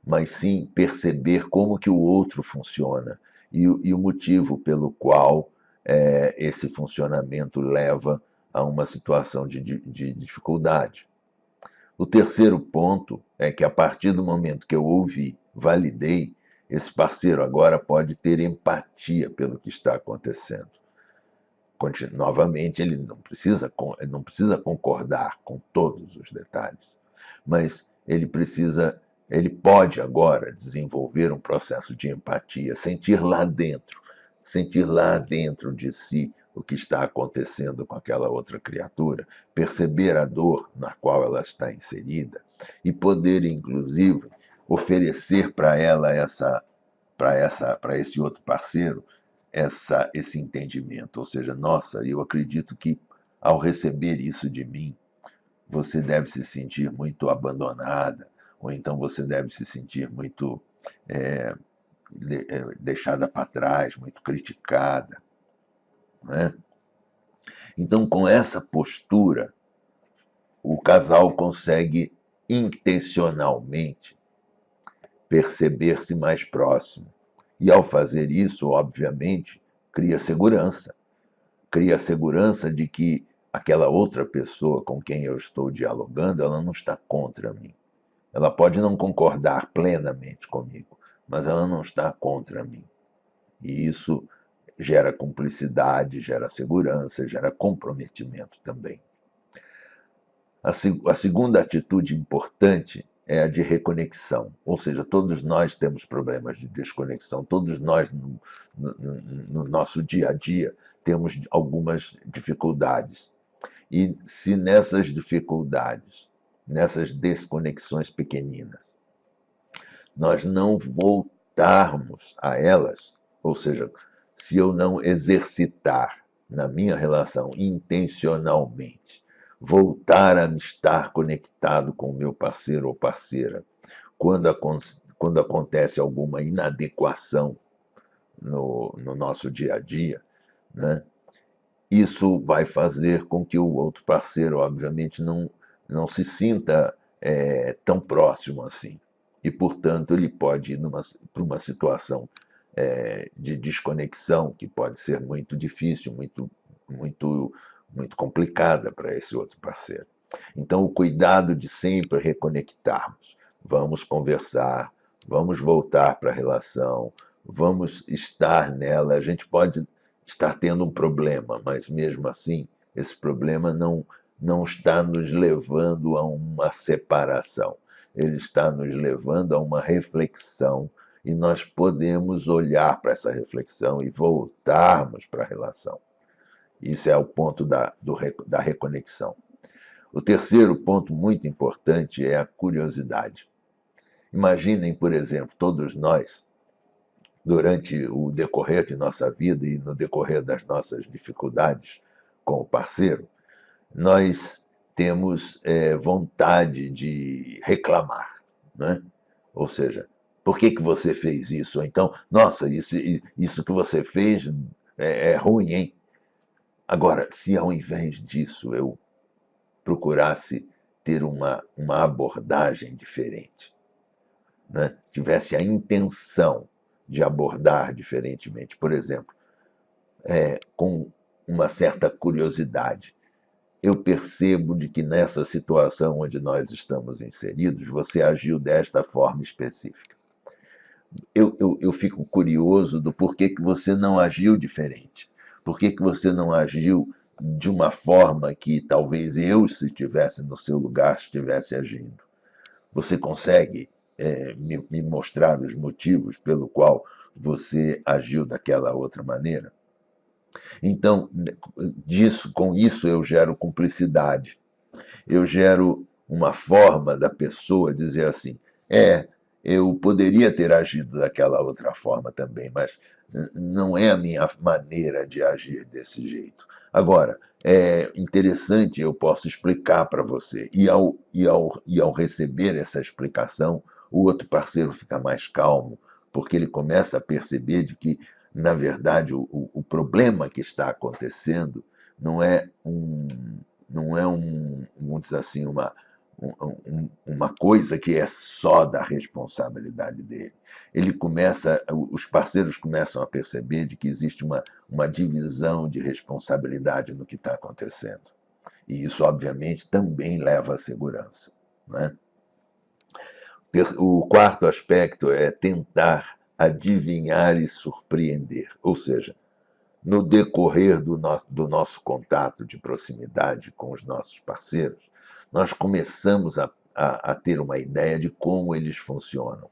mas sim perceber como que o outro funciona e o motivo pelo qual esse funcionamento leva a uma situação de dificuldade. O terceiro ponto é que, a partir do momento que eu ouvi, validei, esse parceiro agora pode ter empatia pelo que está acontecendo. Novamente, ele não precisa concordar com todos os detalhes, mas ele pode agora desenvolver um processo de empatia, sentir lá dentro de si o que está acontecendo com aquela outra criatura, perceber a dor na qual ela está inserida e poder, inclusive, oferecer para ela para esse outro parceiro esse entendimento. Ou seja, nossa, eu acredito que ao receber isso de mim, você deve se sentir muito abandonada, ou então você deve se sentir muito deixada para trás, muito criticada, né? Então, com essa postura, o casal consegue intencionalmente perceber-se mais próximo. E ao fazer isso, obviamente, cria segurança. Cria a segurança de que aquela outra pessoa com quem eu estou dialogando, ela não está contra mim. Ela pode não concordar plenamente comigo, mas ela não está contra mim. E isso gera cumplicidade, gera segurança, gera comprometimento também. A segunda atitude importante é a de reconexão, ou seja, todos nós temos problemas de desconexão, todos nós no nosso dia a dia temos algumas dificuldades. E se nessas dificuldades, nessas desconexões pequeninas, nós não voltarmos a elas, ou seja, se eu não exercitar na minha relação intencionalmente, voltar a estar conectado com o meu parceiro ou parceira, quando acontece alguma inadequação no nosso dia a dia, né? Isso vai fazer com que o outro parceiro, obviamente, não se sinta tão próximo assim. E, portanto, ele pode ir para uma situação de desconexão, que pode ser muito difícil, muito complicada para esse outro parceiro. Então, o cuidado de sempre reconectarmos. Vamos conversar, vamos voltar para a relação, vamos estar nela. A gente pode estar tendo um problema, mas mesmo assim, esse problema não está nos levando a uma separação. Ele está nos levando a uma reflexão e nós podemos olhar para essa reflexão e voltarmos para a relação. Isso é o ponto da reconexão. O terceiro ponto muito importante é a curiosidade. Imaginem, por exemplo, todos nós, durante o decorrer de nossa vida e no decorrer das nossas dificuldades com o parceiro, nós temos vontade de reclamar, né? Ou seja, por que você fez isso? Ou então, nossa, isso que você fez é ruim, hein? Agora, se ao invés disso eu procurasse ter uma abordagem diferente, né? Se tivesse a intenção de abordar diferentemente, por exemplo, com uma certa curiosidade. Eu percebo de que nessa situação onde nós estamos inseridos, você agiu desta forma específica. Eu fico curioso do porquê que você não agiu diferente. Por que você não agiu de uma forma que talvez eu, se estivesse no seu lugar, estivesse agindo? Você consegue me mostrar os motivos pelo qual você agiu daquela outra maneira? Então, com isso eu gero cumplicidade. Eu gero uma forma da pessoa dizer assim: eu poderia ter agido daquela outra forma também, mas não é a minha maneira de agir desse jeito. Agora, é interessante, eu posso explicar para você. E ao receber essa explicação, o outro parceiro fica mais calmo, porque ele começa a perceber de que, na verdade, o problema que está acontecendo não é vamos dizer assim, uma coisa que é só da responsabilidade dele. Os parceiros começam a perceber de que existe uma divisão de responsabilidade no que está acontecendo. E isso, obviamente, também leva à segurança, né? O quarto aspecto é tentar adivinhar e surpreender, ou seja, no decorrer do nosso contato de proximidade com os nossos parceiros, nós começamos a ter uma ideia de como eles funcionam,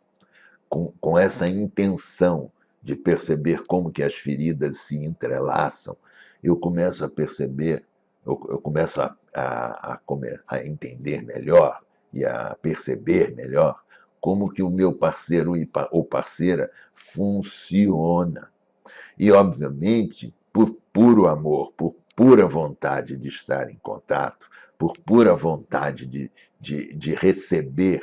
com essa intenção de perceber como que as feridas se entrelaçam. Eu começo a perceber, eu começo a entender melhor e a perceber melhor como que o meu parceiro ou parceira funciona. E, obviamente, por puro amor, por pura vontade de estar em contato, por pura vontade de receber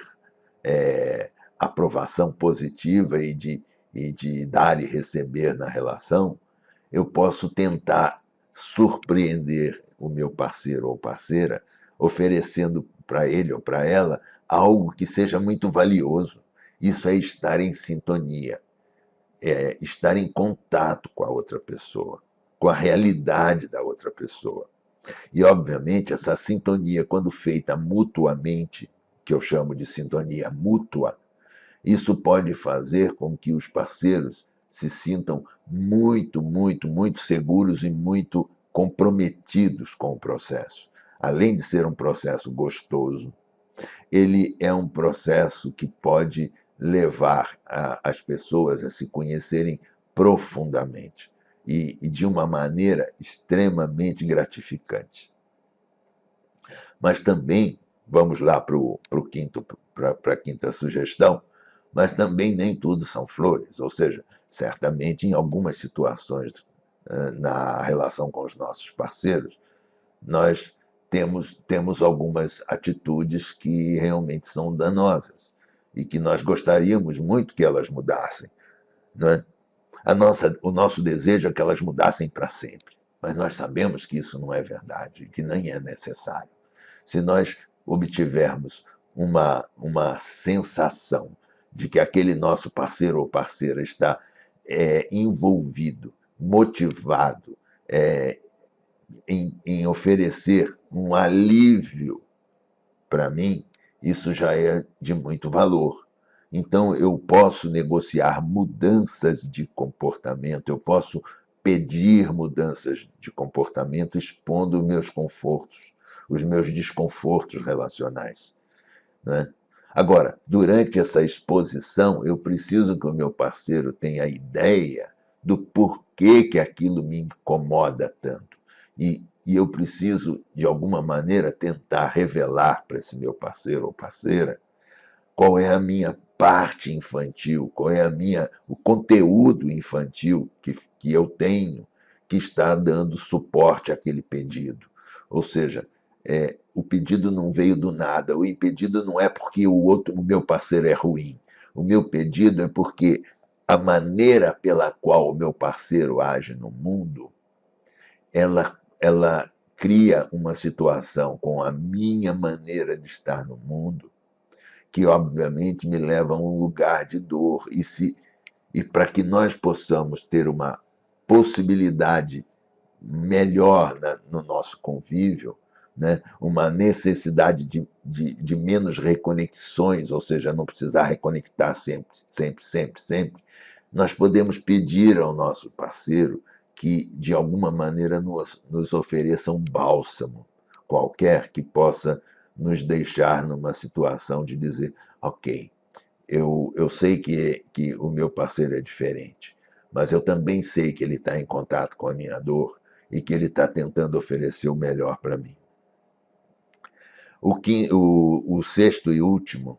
aprovação positiva e de dar e receber na relação, eu posso tentar surpreender o meu parceiro ou parceira, oferecendo para ele ou para ela algo que seja muito valioso. Isso é estar em sintonia. Estar em contato com a outra pessoa, com a realidade da outra pessoa. E, obviamente, essa sintonia, quando feita mutuamente, que eu chamo de sintonia mútua, isso pode fazer com que os parceiros se sintam muito, muito, muito seguros e muito comprometidos com o processo. além de ser um processo gostoso, ele é um processo que pode levar as pessoas a se conhecerem profundamente e de uma maneira extremamente gratificante. Mas também, vamos lá para a quinta sugestão, mas também nem tudo são flores, ou seja, certamente em algumas situações na relação com os nossos parceiros, nós temos algumas atitudes que realmente são danosas e que nós gostaríamos muito que elas mudassem, não é? O nosso desejo é que elas mudassem para sempre, mas nós sabemos que isso não é verdade, que nem é necessário. Se nós obtivermos uma sensação de que aquele nosso parceiro ou parceira está envolvido, motivado, em oferecer um alívio para mim, isso já é de muito valor. Então, eu posso negociar mudanças de comportamento, eu posso pedir mudanças de comportamento expondo os meus confortos, os meus desconfortos relacionais, né? Agora, durante essa exposição, eu preciso que o meu parceiro tenha ideia do porquê que aquilo me incomoda tanto. E eu preciso, de alguma maneira, tentar revelar para esse meu parceiro ou parceira qual é a minha parte infantil, qual é o conteúdo infantil que eu tenho que está dando suporte àquele pedido. Ou seja, o pedido não veio do nada, o pedido não é porque o meu parceiro é ruim. O meu pedido é porque a maneira pela qual o meu parceiro age no mundo, ela cria uma situação com a minha maneira de estar no mundo que, obviamente, me leva a um lugar de dor. E para que nós possamos ter uma possibilidade melhor no nosso convívio, né? Uma necessidade de menos reconexões, ou seja, não precisar reconectar sempre, sempre, sempre, sempre, nós podemos pedir ao nosso parceiro que, de alguma maneira, nos ofereça um bálsamo qualquer que possa nos deixar numa situação de dizer, ok, eu sei que o meu parceiro é diferente, mas eu também sei que ele está em contato com a minha dor e que ele está tentando oferecer o melhor para mim. O sexto e último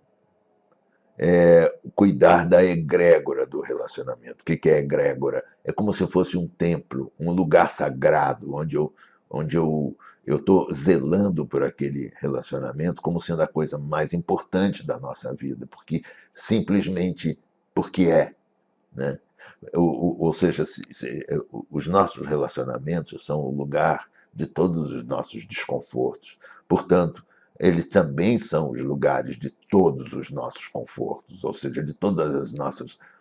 é cuidar da egrégora do relacionamento. O que é egrégora? É como se fosse um templo, um lugar sagrado, onde eu estou zelando por aquele relacionamento como sendo a coisa mais importante da nossa vida, porque simplesmente porque é, né? Ou seja, os nossos relacionamentos são o lugar de todos os nossos desconfortos. Portanto, eles também são os lugares de todos os nossos confortos, ou seja, de todas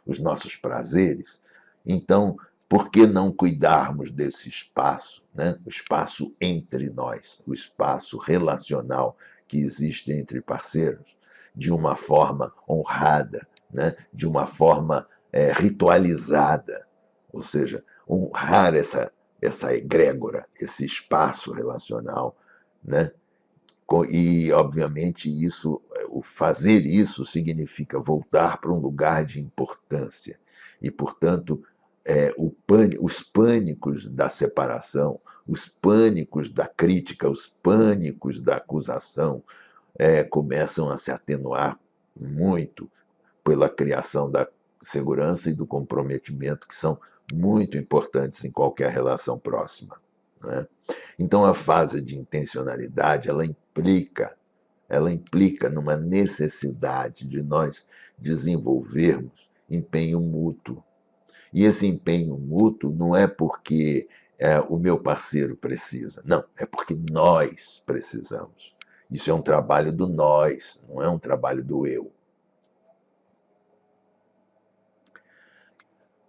os nossos prazeres. Então, por que não cuidarmos desse espaço, né? O espaço entre nós, o espaço relacional que existe entre parceiros, de uma forma honrada, né? De uma forma ritualizada, ou seja, honrar essa egrégora, esse espaço relacional, né? E, obviamente, o fazer isso significa voltar para um lugar de importância. E, portanto, os pânicos da separação, os pânicos da crítica, os pânicos da acusação começam a se atenuar muito pela criação da segurança e do comprometimento, que são muito importantes em qualquer relação próxima, né? Então, a fase de intencionalidade, ela implica numa necessidade de nós desenvolvermos empenho mútuo. E esse empenho mútuo não é porque o meu parceiro precisa, não, é porque nós precisamos. Isso é um trabalho do nós, não é um trabalho do eu.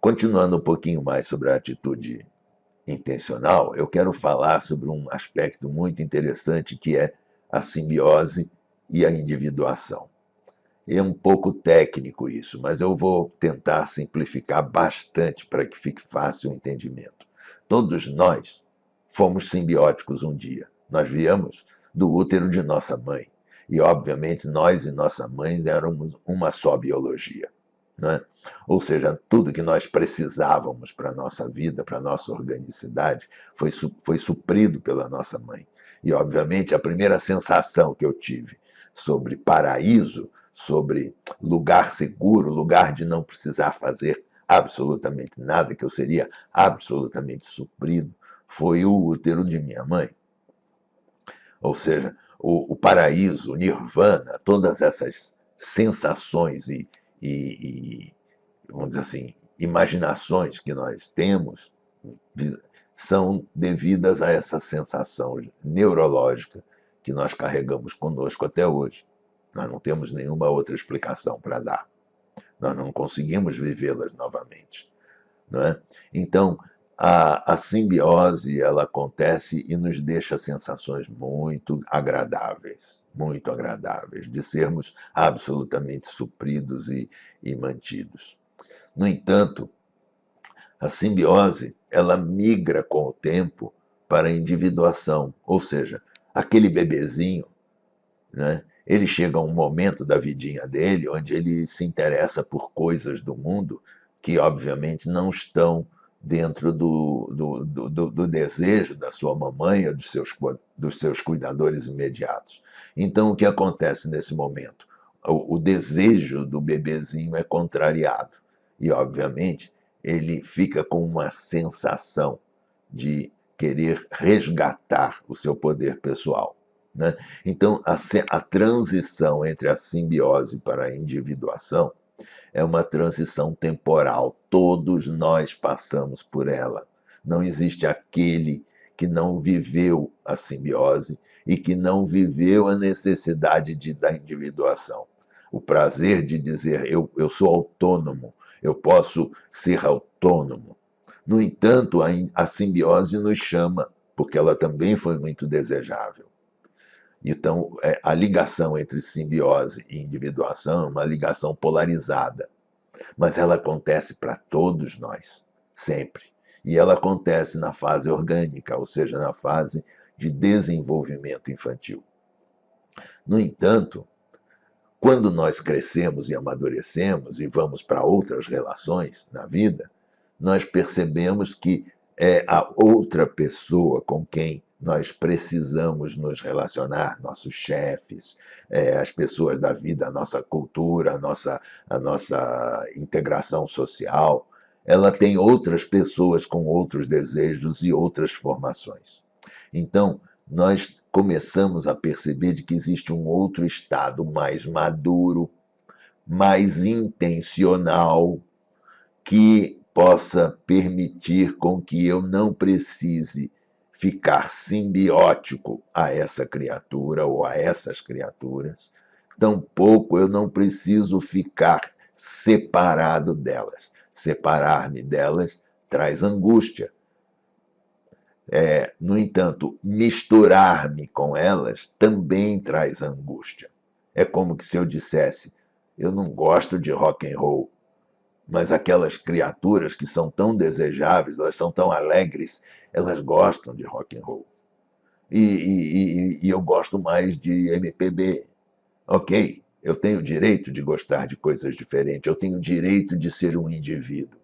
Continuando um pouquinho mais sobre a atitude intencional, eu quero falar sobre um aspecto muito interessante que é a simbiose e a individuação. É um pouco técnico isso, mas eu vou tentar simplificar bastante para que fique fácil o entendimento. Todos nós fomos simbióticos um dia. Nós viemos do útero de nossa mãe. E, obviamente, nós e nossa mãe éramos uma só biologia, né? Ou seja, tudo que nós precisávamos para a nossa vida, para a nossa organicidade, foi suprido pela nossa mãe. E, obviamente, a primeira sensação que eu tive sobre paraíso, sobre lugar seguro, lugar de não precisar fazer absolutamente nada, que eu seria absolutamente suprido, foi o útero de minha mãe. Ou seja, o paraíso, o nirvana, todas essas sensações e, vamos dizer assim, imaginações que nós temos são devidas a essa sensação neurológica que nós carregamos conosco até hoje. Nós não temos nenhuma outra explicação para dar. Nós não conseguimos vivê-las novamente. Não é? Então, a simbiose ela acontece e nos deixa sensações muito agradáveis, de sermos absolutamente supridos e mantidos. No entanto, a simbiose ela migra com o tempo para a individuação, ou seja, aquele bebezinho, né, ele chega a um momento da vidinha dele onde ele se interessa por coisas do mundo que, obviamente, não estão dentro do desejo da sua mamãe ou dos seus cuidadores imediatos. Então, o que acontece nesse momento? O desejo do bebezinho é contrariado. E, obviamente, ele fica com uma sensação de querer resgatar o seu poder pessoal, né? Então, a transição entre a simbiose para a individuação é uma transição temporal. Todos nós passamos por ela. Não existe aquele que não viveu a simbiose e que não viveu a necessidade da individuação. O prazer de dizer eu sou autônomo, eu posso ser autônomo. No entanto, a simbiose nos chama, porque ela também foi muito desejável. Então, a ligação entre simbiose e individuação é uma ligação polarizada, mas ela acontece para todos nós, sempre. E ela acontece na fase orgânica, ou seja, na fase de desenvolvimento infantil. No entanto, quando nós crescemos e amadurecemos e vamos para outras relações na vida, nós percebemos que é a outra pessoa com quem nós precisamos nos relacionar, nossos chefes, as pessoas da vida, a nossa cultura, a nossa integração social, ela tem outras pessoas com outros desejos e outras formações. Então, nós começamos a perceber de que existe um outro estado mais maduro, mais intencional, que possa permitir com que eu não precise ficar simbiótico a essa criatura ou a essas criaturas, tampouco eu não preciso ficar separado delas. Separar-me delas traz angústia. No entanto, misturar-me com elas também traz angústia. É como que se eu dissesse, eu não gosto de rock and roll, mas aquelas criaturas que são tão desejáveis, elas são tão alegres, elas gostam de rock and roll. E eu gosto mais de MPB. Ok, eu tenho o direito de gostar de coisas diferentes, eu tenho o direito de ser um indivíduo.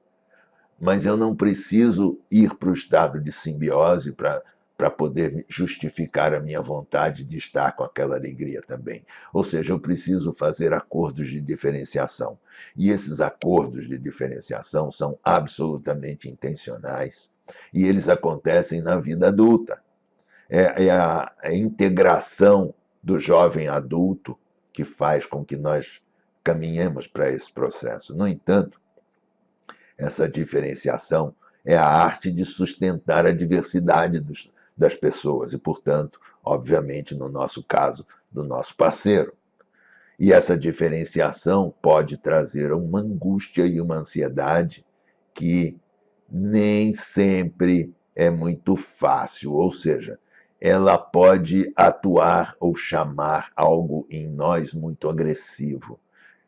Mas eu não preciso ir para o estado de simbiose para poder justificar a minha vontade de estar com aquela alegria também. Ou seja, eu preciso fazer acordos de diferenciação. E esses acordos de diferenciação são absolutamente intencionais e eles acontecem na vida adulta. É a integração do jovem adulto que faz com que nós caminhemos para esse processo. No entanto, essa diferenciação é a arte de sustentar a diversidade das pessoas e, portanto, obviamente, no nosso caso, do nosso parceiro. E essa diferenciação pode trazer uma angústia e uma ansiedade que nem sempre é muito fácil, ou seja, ela pode atuar ou chamar algo em nós muito agressivo,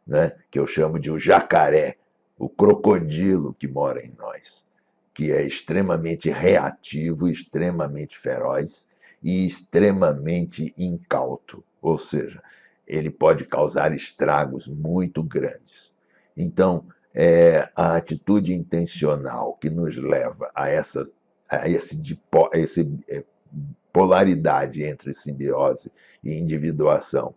né? Que eu chamo de o jacaré, o crocodilo que mora em nós, que é extremamente reativo, extremamente feroz e extremamente incauto, ou seja, ele pode causar estragos muito grandes. Então, a atitude intencional que nos leva a esse polaridade entre simbiose e individuação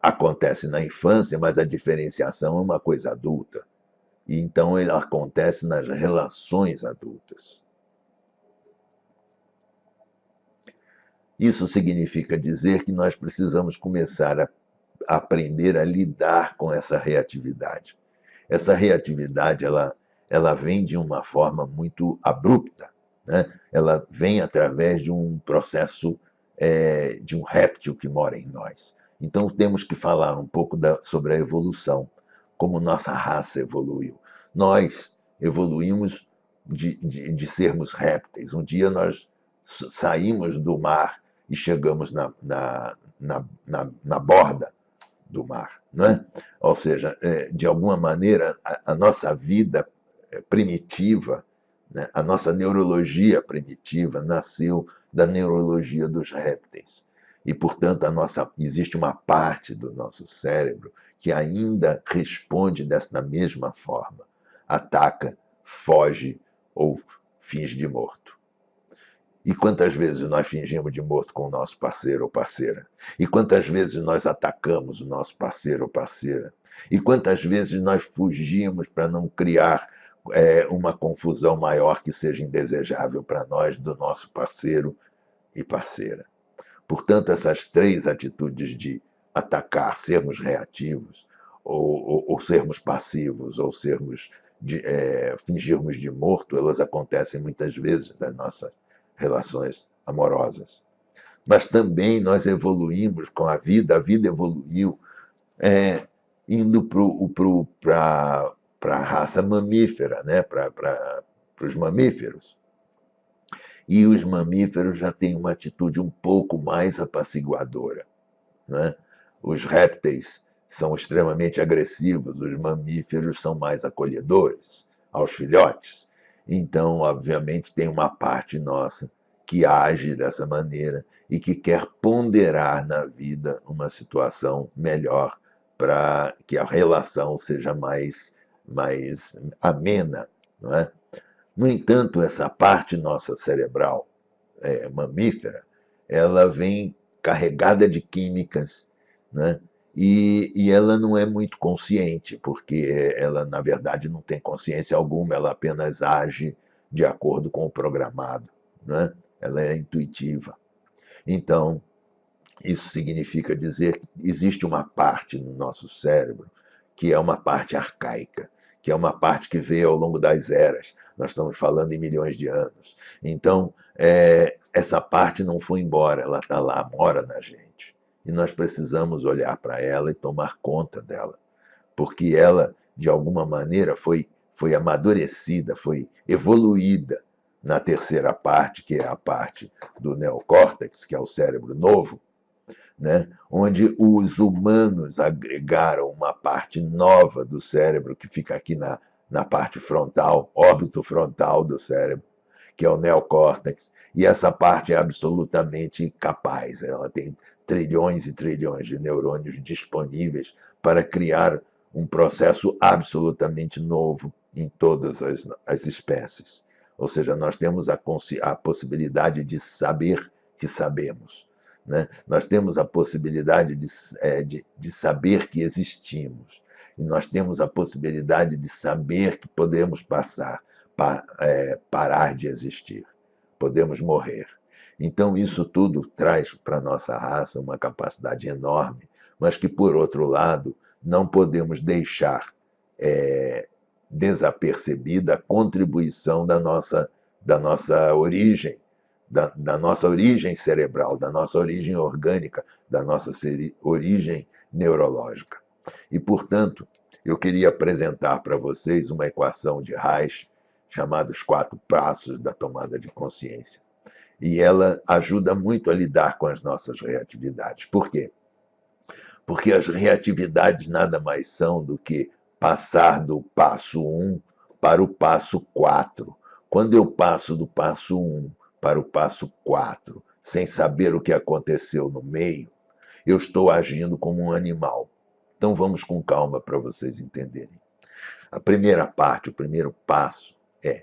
acontece na infância, mas a diferenciação é uma coisa adulta. E então ele acontece nas relações adultas. Isso significa dizer que nós precisamos começar a aprender a lidar com essa reatividade. Essa reatividade ela vem de uma forma muito abrupta, né? Ela vem através de um processo de um réptil que mora em nós. Então temos que falar um pouco sobre a evolução, como nossa raça evoluiu. Nós evoluímos de sermos répteis. Um dia nós saímos do mar e chegamos na borda do mar, não é? Ou seja, de alguma maneira, a nossa vida primitiva, né, a nossa neurologia primitiva nasceu da neurologia dos répteis. E, portanto, existe uma parte do nosso cérebro que ainda responde dessa mesma forma. Ataca, foge ou finge de morto. E quantas vezes nós fingimos de morto com o nosso parceiro ou parceira? E quantas vezes nós atacamos o nosso parceiro ou parceira? E quantas vezes nós fugimos para não criar uma confusão maior que seja indesejável para nós, do nosso parceiro e parceira? Portanto, essas três atitudes de atacar, sermos reativos, ou sermos passivos, ou fingirmos de morto, elas acontecem muitas vezes nas nossas relações amorosas. Mas também nós evoluímos com a vida evoluiu indo para a raça mamífera, né? Para os mamíferos. E os mamíferos já têm uma atitude um pouco mais apaciguadora, né? Os répteis são extremamente agressivos, os mamíferos são mais acolhedores aos filhotes. Então, obviamente, tem uma parte nossa que age dessa maneira e que quer ponderar na vida uma situação melhor para que a relação seja mais amena, não é? No entanto, essa parte nossa cerebral mamífera, ela vem carregada de químicas, né? E ela não é muito consciente, porque ela, na verdade, não tem consciência alguma, ela apenas age de acordo com o programado, né? Ela é intuitiva. Então, isso significa dizer que existe uma parte no nosso cérebro que é uma parte arcaica, que é uma parte que veio ao longo das eras. Nós estamos falando em milhões de anos. Então, essa parte não foi embora, ela está lá, mora na gente. E nós precisamos olhar para ela e tomar conta dela, porque ela, de alguma maneira, foi amadurecida, foi evoluída na terceira parte, que é a parte do neocórtex, que é o cérebro novo, né? Onde os humanos agregaram uma parte nova do cérebro, que fica aqui na parte frontal, órbito frontal do cérebro, que é o neocórtex, e essa parte é absolutamente capaz, ela tem trilhões e trilhões de neurônios disponíveis para criar um processo absolutamente novo em todas as espécies. Ou seja, nós temos a possibilidade de saber que sabemos, né? Nós temos a possibilidade de saber que existimos. E nós temos a possibilidade de saber que podemos parar de existir. Podemos morrer. Então, isso tudo traz para a nossa raça uma capacidade enorme, mas que, por outro lado, não podemos deixar desapercebida a contribuição da nossa origem, da nossa origem cerebral, da nossa origem orgânica, da nossa origem neurológica. E, portanto, eu queria apresentar para vocês uma equação de Reich chamada os 4 passos da tomada de consciência. E ela ajuda muito a lidar com as nossas reatividades. Por quê? Porque as reatividades nada mais são do que passar do passo 1 para o passo 4. Quando eu passo do passo 1 para o passo 4, sem saber o que aconteceu no meio, eu estou agindo como um animal. Então vamos com calma para vocês entenderem. A primeira parte, o primeiro passo é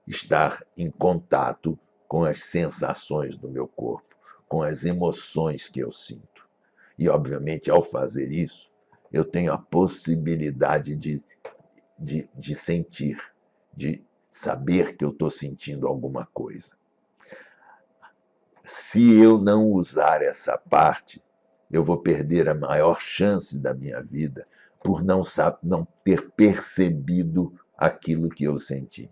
estar em contato com as sensações do meu corpo, com as emoções que eu sinto. E, obviamente, ao fazer isso, eu tenho a possibilidade de sentir, de saber que eu estou sentindo alguma coisa. Se eu não usar essa parte, eu vou perder a maior chance da minha vida por não ter percebido aquilo que eu senti.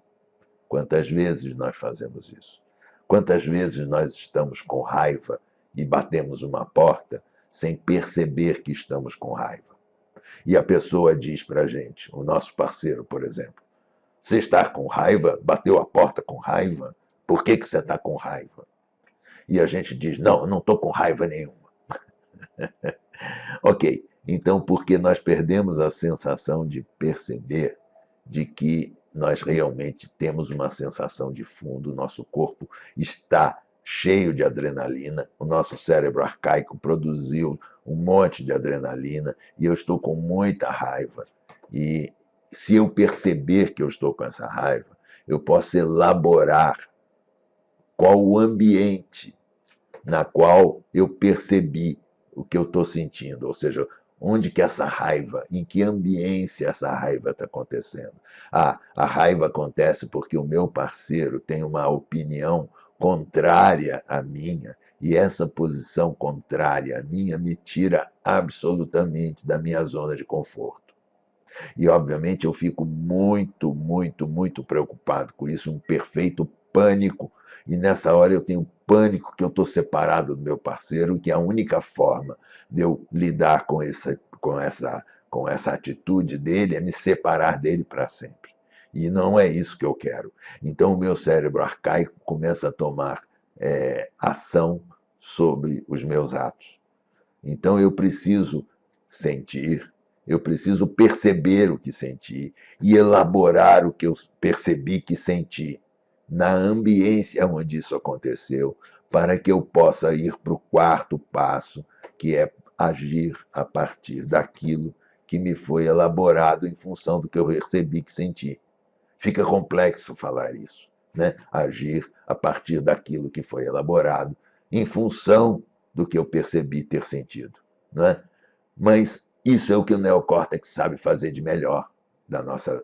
Quantas vezes nós fazemos isso? Quantas vezes nós estamos com raiva e batemos uma porta sem perceber que estamos com raiva? E a pessoa diz para a gente, o nosso parceiro, por exemplo, você está com raiva? Bateu a porta com raiva? Por que você está com raiva? E a gente diz, não, eu não estou com raiva nenhuma. Ok, então porque nós perdemos a sensação de perceber de que nós realmente temos uma sensação de fundo, o nosso corpo está cheio de adrenalina, o nosso cérebro arcaico produziu um monte de adrenalina e eu estou com muita raiva. E se eu perceber que eu estou com essa raiva, eu posso elaborar qual o ambiente na qual eu percebi o que eu estou sentindo, ou seja, onde que essa raiva, em que ambiência essa raiva está acontecendo. Ah, a raiva acontece porque o meu parceiro tem uma opinião contrária à minha, e essa posição contrária à minha me tira absolutamente da minha zona de conforto. E, obviamente, eu fico muito, muito, muito preocupado com isso, um perfeito pânico. E nessa hora eu tenho pânico que eu estou separado do meu parceiro, que a única forma de eu lidar com essa atitude dele é me separar dele para sempre. E não é isso que eu quero. Então o meu cérebro arcaico começa a tomar ação sobre os meus atos. Então eu preciso sentir, eu preciso perceber o que senti e elaborar o que eu percebi que senti na ambiência onde isso aconteceu, para que eu possa ir para o quarto passo, que é agir a partir daquilo que me foi elaborado em função do que eu percebi que senti. Fica complexo falar isso, né? Agir a partir daquilo que foi elaborado em função do que eu percebi ter sentido, né? Mas isso é o que o neocórtex sabe fazer de melhor na nossa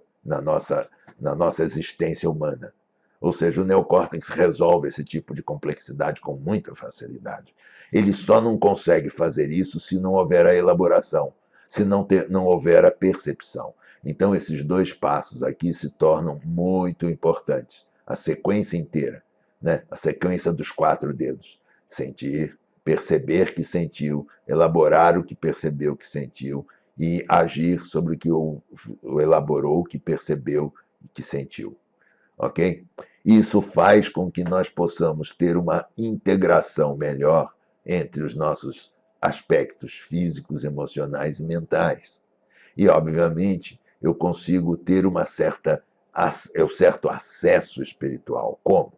existência humana. Ou seja, o neocórtex resolve esse tipo de complexidade com muita facilidade. Ele só não consegue fazer isso se não houver a elaboração, se não houver a percepção. Então, esses dois passos aqui se tornam muito importantes. A sequência inteira, né? A sequência dos 4 dedos. Sentir, perceber que sentiu, elaborar o que percebeu que sentiu e agir sobre o que o elaborou, que percebeu e que sentiu. Ok? Isso faz com que nós possamos ter uma integração melhor entre os nossos aspectos físicos, emocionais e mentais. E, obviamente, eu consigo ter um certo acesso espiritual. Como?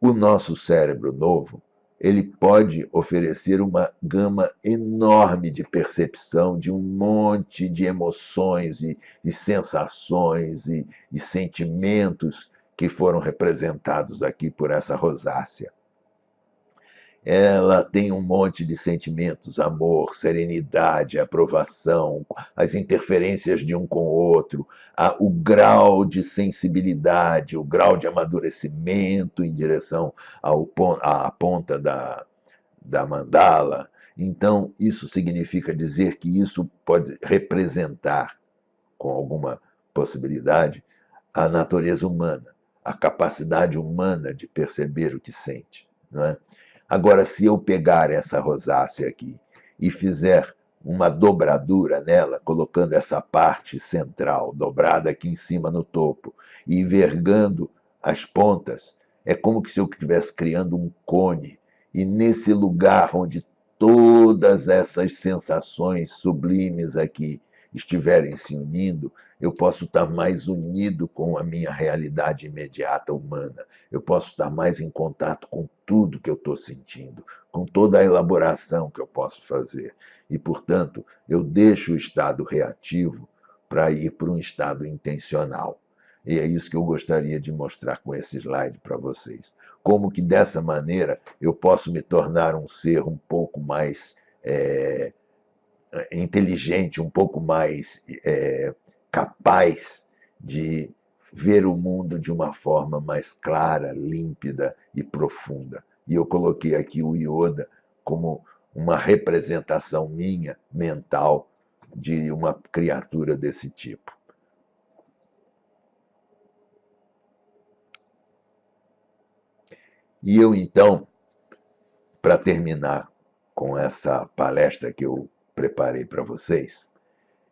O nosso cérebro novo, ele pode oferecer uma gama enorme de percepção de um monte de emoções e sensações e sentimentos que foram representados aqui por essa rosácea. Ela tem um monte de sentimentos, amor, serenidade, aprovação, as interferências de um com o outro, o grau de sensibilidade, o grau de amadurecimento em direção à ponta da mandala. Então, isso significa dizer que isso pode representar, com alguma possibilidade, a natureza humana, a capacidade humana de perceber o que sente, não é? Agora, se eu pegar essa rosácea aqui e fizer uma dobradura nela, colocando essa parte central dobrada aqui em cima no topo e envergando as pontas, é como se eu estivesse criando um cone. E nesse lugar onde todas essas sensações sublimes aqui estiverem se unindo, eu posso estar mais unido com a minha realidade imediata humana. Eu posso estar mais em contato com tudo que eu estou sentindo, com toda a elaboração que eu posso fazer. E, portanto, eu deixo o estado reativo para ir para um estado intencional. E é isso que eu gostaria de mostrar com esse slide para vocês. Como que dessa maneira eu posso me tornar um ser um pouco mais inteligente, um pouco mais capaz de ver o mundo de uma forma mais clara, límpida e profunda. E eu coloquei aqui o Yoda como uma representação minha, mental, de uma criatura desse tipo. E eu, então, para terminar com essa palestra que eu preparei para vocês,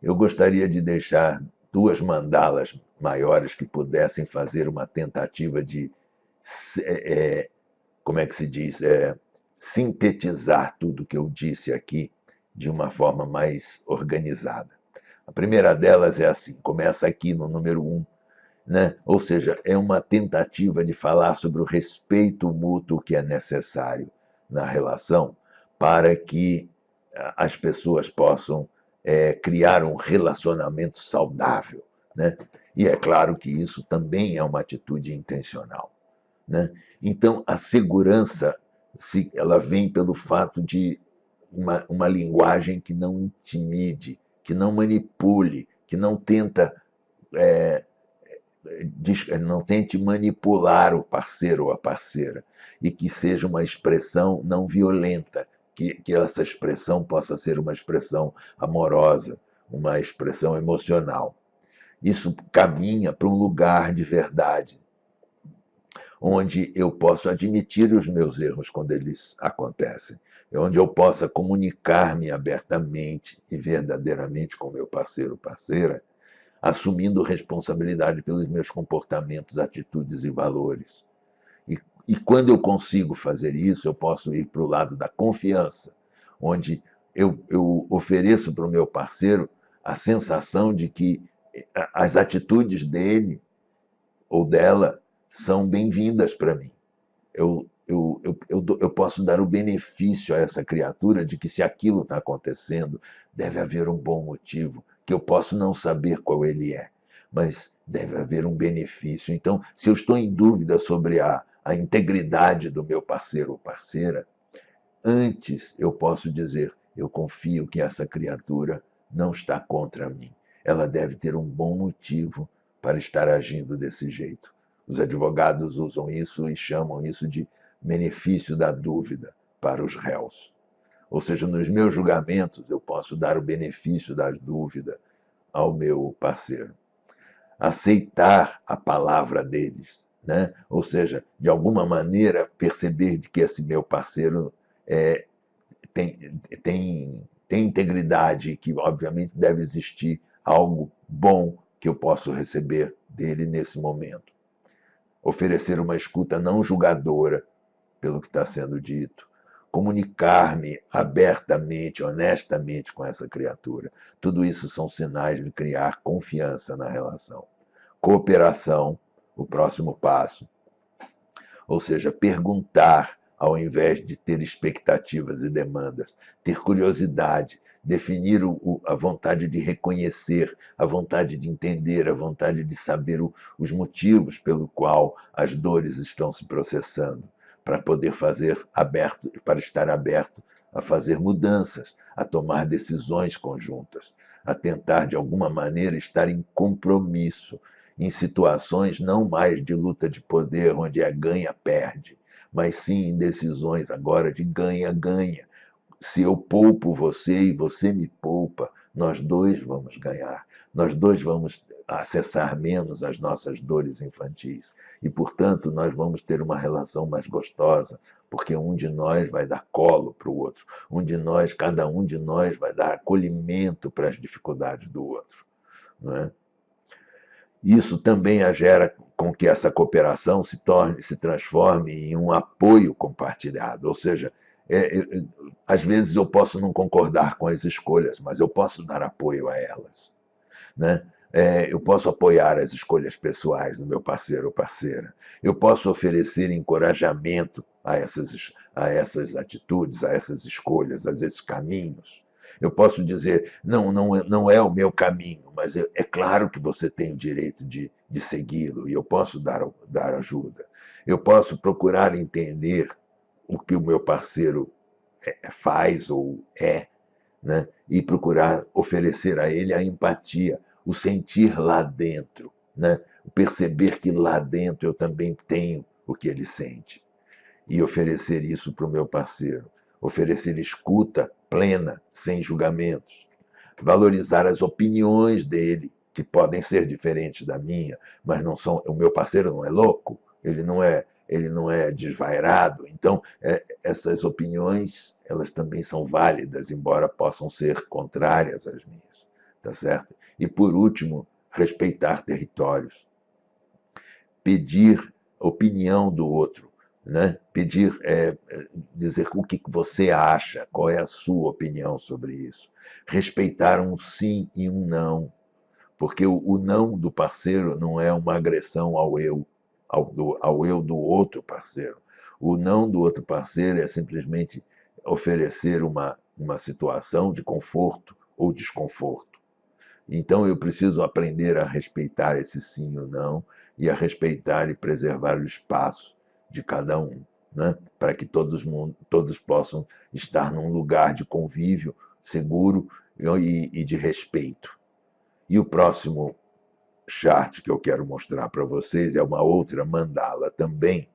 eu gostaria de deixar duas mandalas maiores que pudessem fazer uma tentativa de, como é que se diz, sintetizar tudo que eu disse aqui de uma forma mais organizada. A primeira delas é assim, começa aqui no número 1, né? Ou seja, é uma tentativa de falar sobre o respeito mútuo que é necessário na relação para que as pessoas possam criar um relacionamento saudável, né? E é claro que isso também é uma atitude intencional, né? Então, a segurança, ela vem pelo fato de uma linguagem que não intimide, que não manipule, que não não tente manipular o parceiro ou a parceira, e que seja uma expressão não violenta, que essa expressão possa ser uma expressão amorosa, uma expressão emocional. Isso caminha para um lugar de verdade, onde eu posso admitir os meus erros quando eles acontecem, onde eu possa comunicar-me abertamente e verdadeiramente com meu parceiro ou parceira, assumindo responsabilidade pelos meus comportamentos, atitudes e valores. E quando eu consigo fazer isso, eu posso ir para o lado da confiança, onde eu ofereço para o meu parceiro a sensação de que as atitudes dele ou dela são bem-vindas para mim. Eu posso dar o benefício a essa criatura de que, se aquilo está acontecendo, deve haver um bom motivo, que eu posso não saber qual ele é, mas deve haver um benefício. Então, se eu estou em dúvida sobre a integridade do meu parceiro ou parceira, antes eu posso dizer: eu confio que essa criatura não está contra mim. Ela deve ter um bom motivo para estar agindo desse jeito. Os advogados usam isso e chamam isso de benefício da dúvida para os réus. Ou seja, nos meus julgamentos, eu posso dar o benefício da dúvida ao meu parceiro. Aceitar a palavra deles, né? Ou seja, de alguma maneira perceber de que esse meu parceiro tem integridade, que obviamente deve existir algo bom que eu posso receber dele nesse momento. Oferecer uma escuta não julgadora pelo que está sendo dito. Comunicar-me abertamente, honestamente com essa criatura. Tudo isso são sinais de criar confiança na relação. Cooperação, o próximo passo. Ou seja, perguntar ao invés de ter expectativas e demandas, ter curiosidade, definir a vontade de reconhecer, a vontade de entender, a vontade de saber os motivos pelo qual as dores estão se processando, para poder fazer aberto, para estar aberto a fazer mudanças, a tomar decisões conjuntas, a tentar de alguma maneira estar em compromisso, em situações não mais de luta de poder, onde é ganha-perde, mas sim em decisões agora de ganha-ganha. Se eu poupo você e você me poupa, nós dois vamos ganhar. Nós dois vamos acessar menos as nossas dores infantis. E, portanto, nós vamos ter uma relação mais gostosa, porque um de nós vai dar colo para o outro. Cada um de nós vai dar acolhimento para as dificuldades do outro. Não é? Isso também gera com que essa cooperação se transforme em um apoio compartilhado, ou seja, Às vezes eu posso não concordar com as escolhas, mas eu posso dar apoio a elas, né? Eu posso apoiar as escolhas pessoais do meu parceiro ou parceira. Eu posso oferecer encorajamento a essas atitudes, a essas escolhas, a esses caminhos. Eu posso dizer, não é o meu caminho, mas é claro que você tem o direito de segui-lo e eu posso dar ajuda. Eu posso procurar entender o que o meu parceiro faz ou né? E procurar oferecer a ele a empatia, o sentir lá dentro, né? Perceber que lá dentro eu também tenho o que ele sente e oferecer isso para o meu parceiro, oferecer escuta plena, sem julgamentos, valorizar as opiniões dele, que podem ser diferentes da minha, mas não são. O meu parceiro não é louco, ele não é desvairado. Então, essas opiniões, elas também são válidas, embora possam ser contrárias às minhas, tá certo? E por último, respeitar territórios, pedir opinião do outro, né? Pedir, dizer o que você acha, qual é a sua opinião sobre isso. Respeitar um sim e um não, porque o não do parceiro não é uma agressão ao eu do outro parceiro. O não do outro parceiro é simplesmente oferecer uma situação de conforto ou desconforto. Então eu preciso aprender a respeitar esse sim ou não e a respeitar e preservar o espaço de cada um, né? Para que todos possam estar num lugar de convívio seguro e de respeito. E o próximo chart que eu quero mostrar para vocês é uma outra mandala também,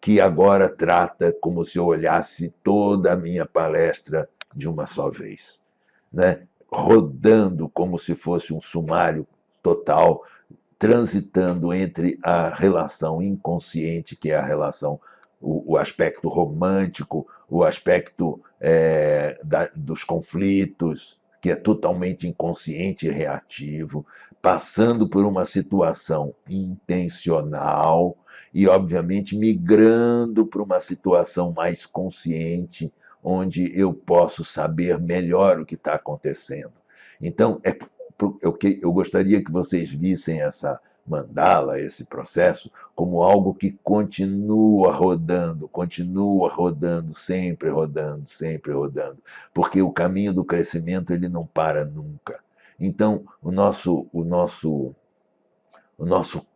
que agora trata como se eu olhasse toda a minha palestra de uma só vez, né? Rodando como se fosse um sumário total, transitando entre a relação inconsciente, que é a relação, o aspecto romântico, o aspecto dos conflitos, que é totalmente inconsciente e reativo, passando por uma situação intencional e, obviamente, migrando para uma situação mais consciente, onde eu posso saber melhor o que está acontecendo. Então, eu gostaria que vocês vissem essa mandala, esse processo, como algo que continua rodando, sempre rodando, porque o caminho do crescimento ele não para nunca. Então, o nosso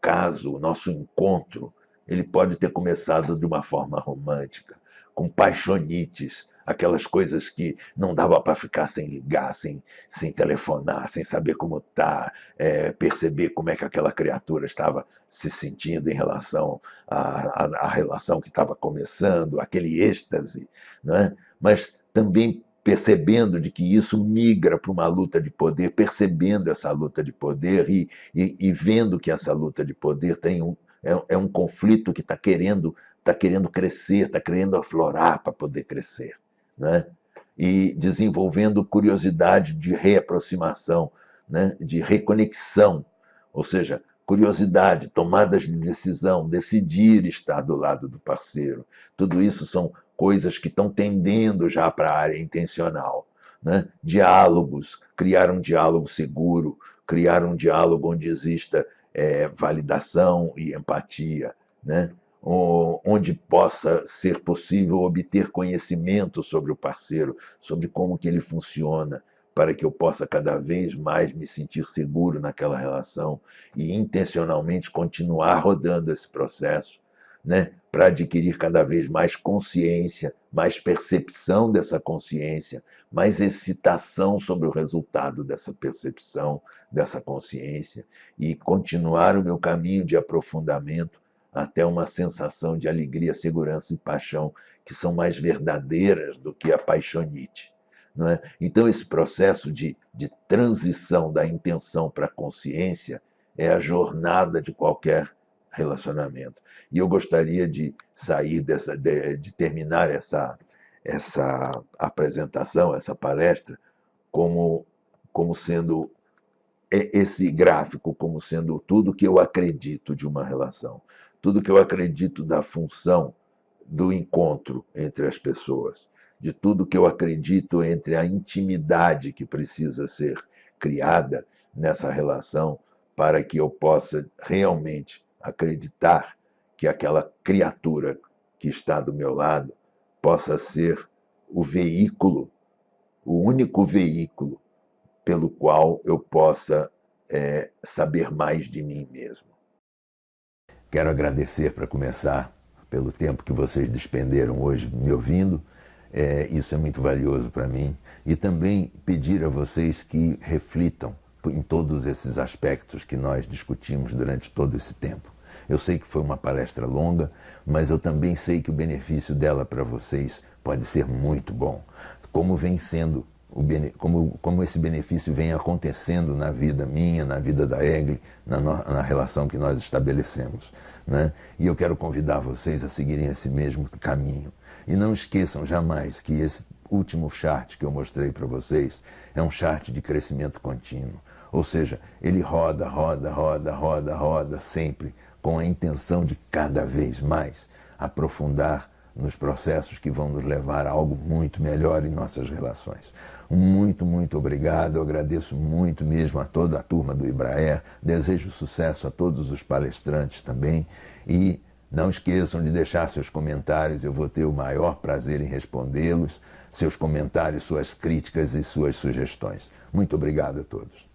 caso, o nosso encontro, ele pode ter começado de uma forma romântica, com paixonites, aquelas coisas que não dava para ficar sem ligar, sem telefonar, sem saber como tá, perceber como é que aquela criatura estava se sentindo em relação à relação que estava começando, aquele êxtase, né? Mas também percebendo de que isso migra para uma luta de poder, percebendo essa luta de poder e vendo que essa luta de poder é um conflito que tá querendo crescer, está querendo aflorar para poder crescer, né? E desenvolvendo curiosidade de reaproximação, né? De reconexão, ou seja, curiosidade, tomadas de decisão, decidir estar do lado do parceiro. Tudo isso são coisas que estão tendendo já para a área intencional, né? Diálogos, criar um diálogo seguro, criar um diálogo onde exista validação e empatia, né? Onde possa ser possível obter conhecimento sobre o parceiro, sobre como que ele funciona, para que eu possa cada vez mais me sentir seguro naquela relação e intencionalmente continuar rodando esse processo, né? Para adquirir cada vez mais consciência, mais percepção dessa consciência, mais excitação sobre o resultado dessa percepção, dessa consciência, e continuar o meu caminho de aprofundamento até uma sensação de alegria, segurança e paixão que são mais verdadeiras do que a paixonite. Não é? Então, esse processo de transição da intenção para a consciência é a jornada de qualquer relacionamento. E eu gostaria de sair de terminar essa apresentação, essa palestra, como sendo esse gráfico, como sendo tudo que eu acredito de uma relação, tudo que eu acredito da função do encontro entre as pessoas, de tudo que eu acredito entre a intimidade que precisa ser criada nessa relação para que eu possa realmente acreditar que aquela criatura que está do meu lado possa ser o veículo, o único veículo pelo qual eu possa saber mais de mim mesmo. Quero agradecer, para começar, pelo tempo que vocês despenderam hoje me ouvindo. Isso é muito valioso para mim. E também pedir a vocês que reflitam em todos esses aspectos que nós discutimos durante todo esse tempo. Eu sei que foi uma palestra longa, mas eu também sei que o benefício dela para vocês pode ser muito bom. Como vem sendo, como esse benefício vem acontecendo na vida minha, na vida da Egli, na relação que nós estabelecemos, né? E eu quero convidar vocês a seguirem esse mesmo caminho. E não esqueçam jamais que esse último chart que eu mostrei para vocês é um chart de crescimento contínuo. Ou seja, ele roda, roda, roda, roda, roda, sempre com a intenção de cada vez mais aprofundar nos processos que vão nos levar a algo muito melhor em nossas relações. Muito, muito obrigado. Eu agradeço muito mesmo a toda a turma do Ibraer. Desejo sucesso a todos os palestrantes também. E não esqueçam de deixar seus comentários, eu vou ter o maior prazer em respondê-los. Seus comentários, suas críticas e suas sugestões. Muito obrigado a todos.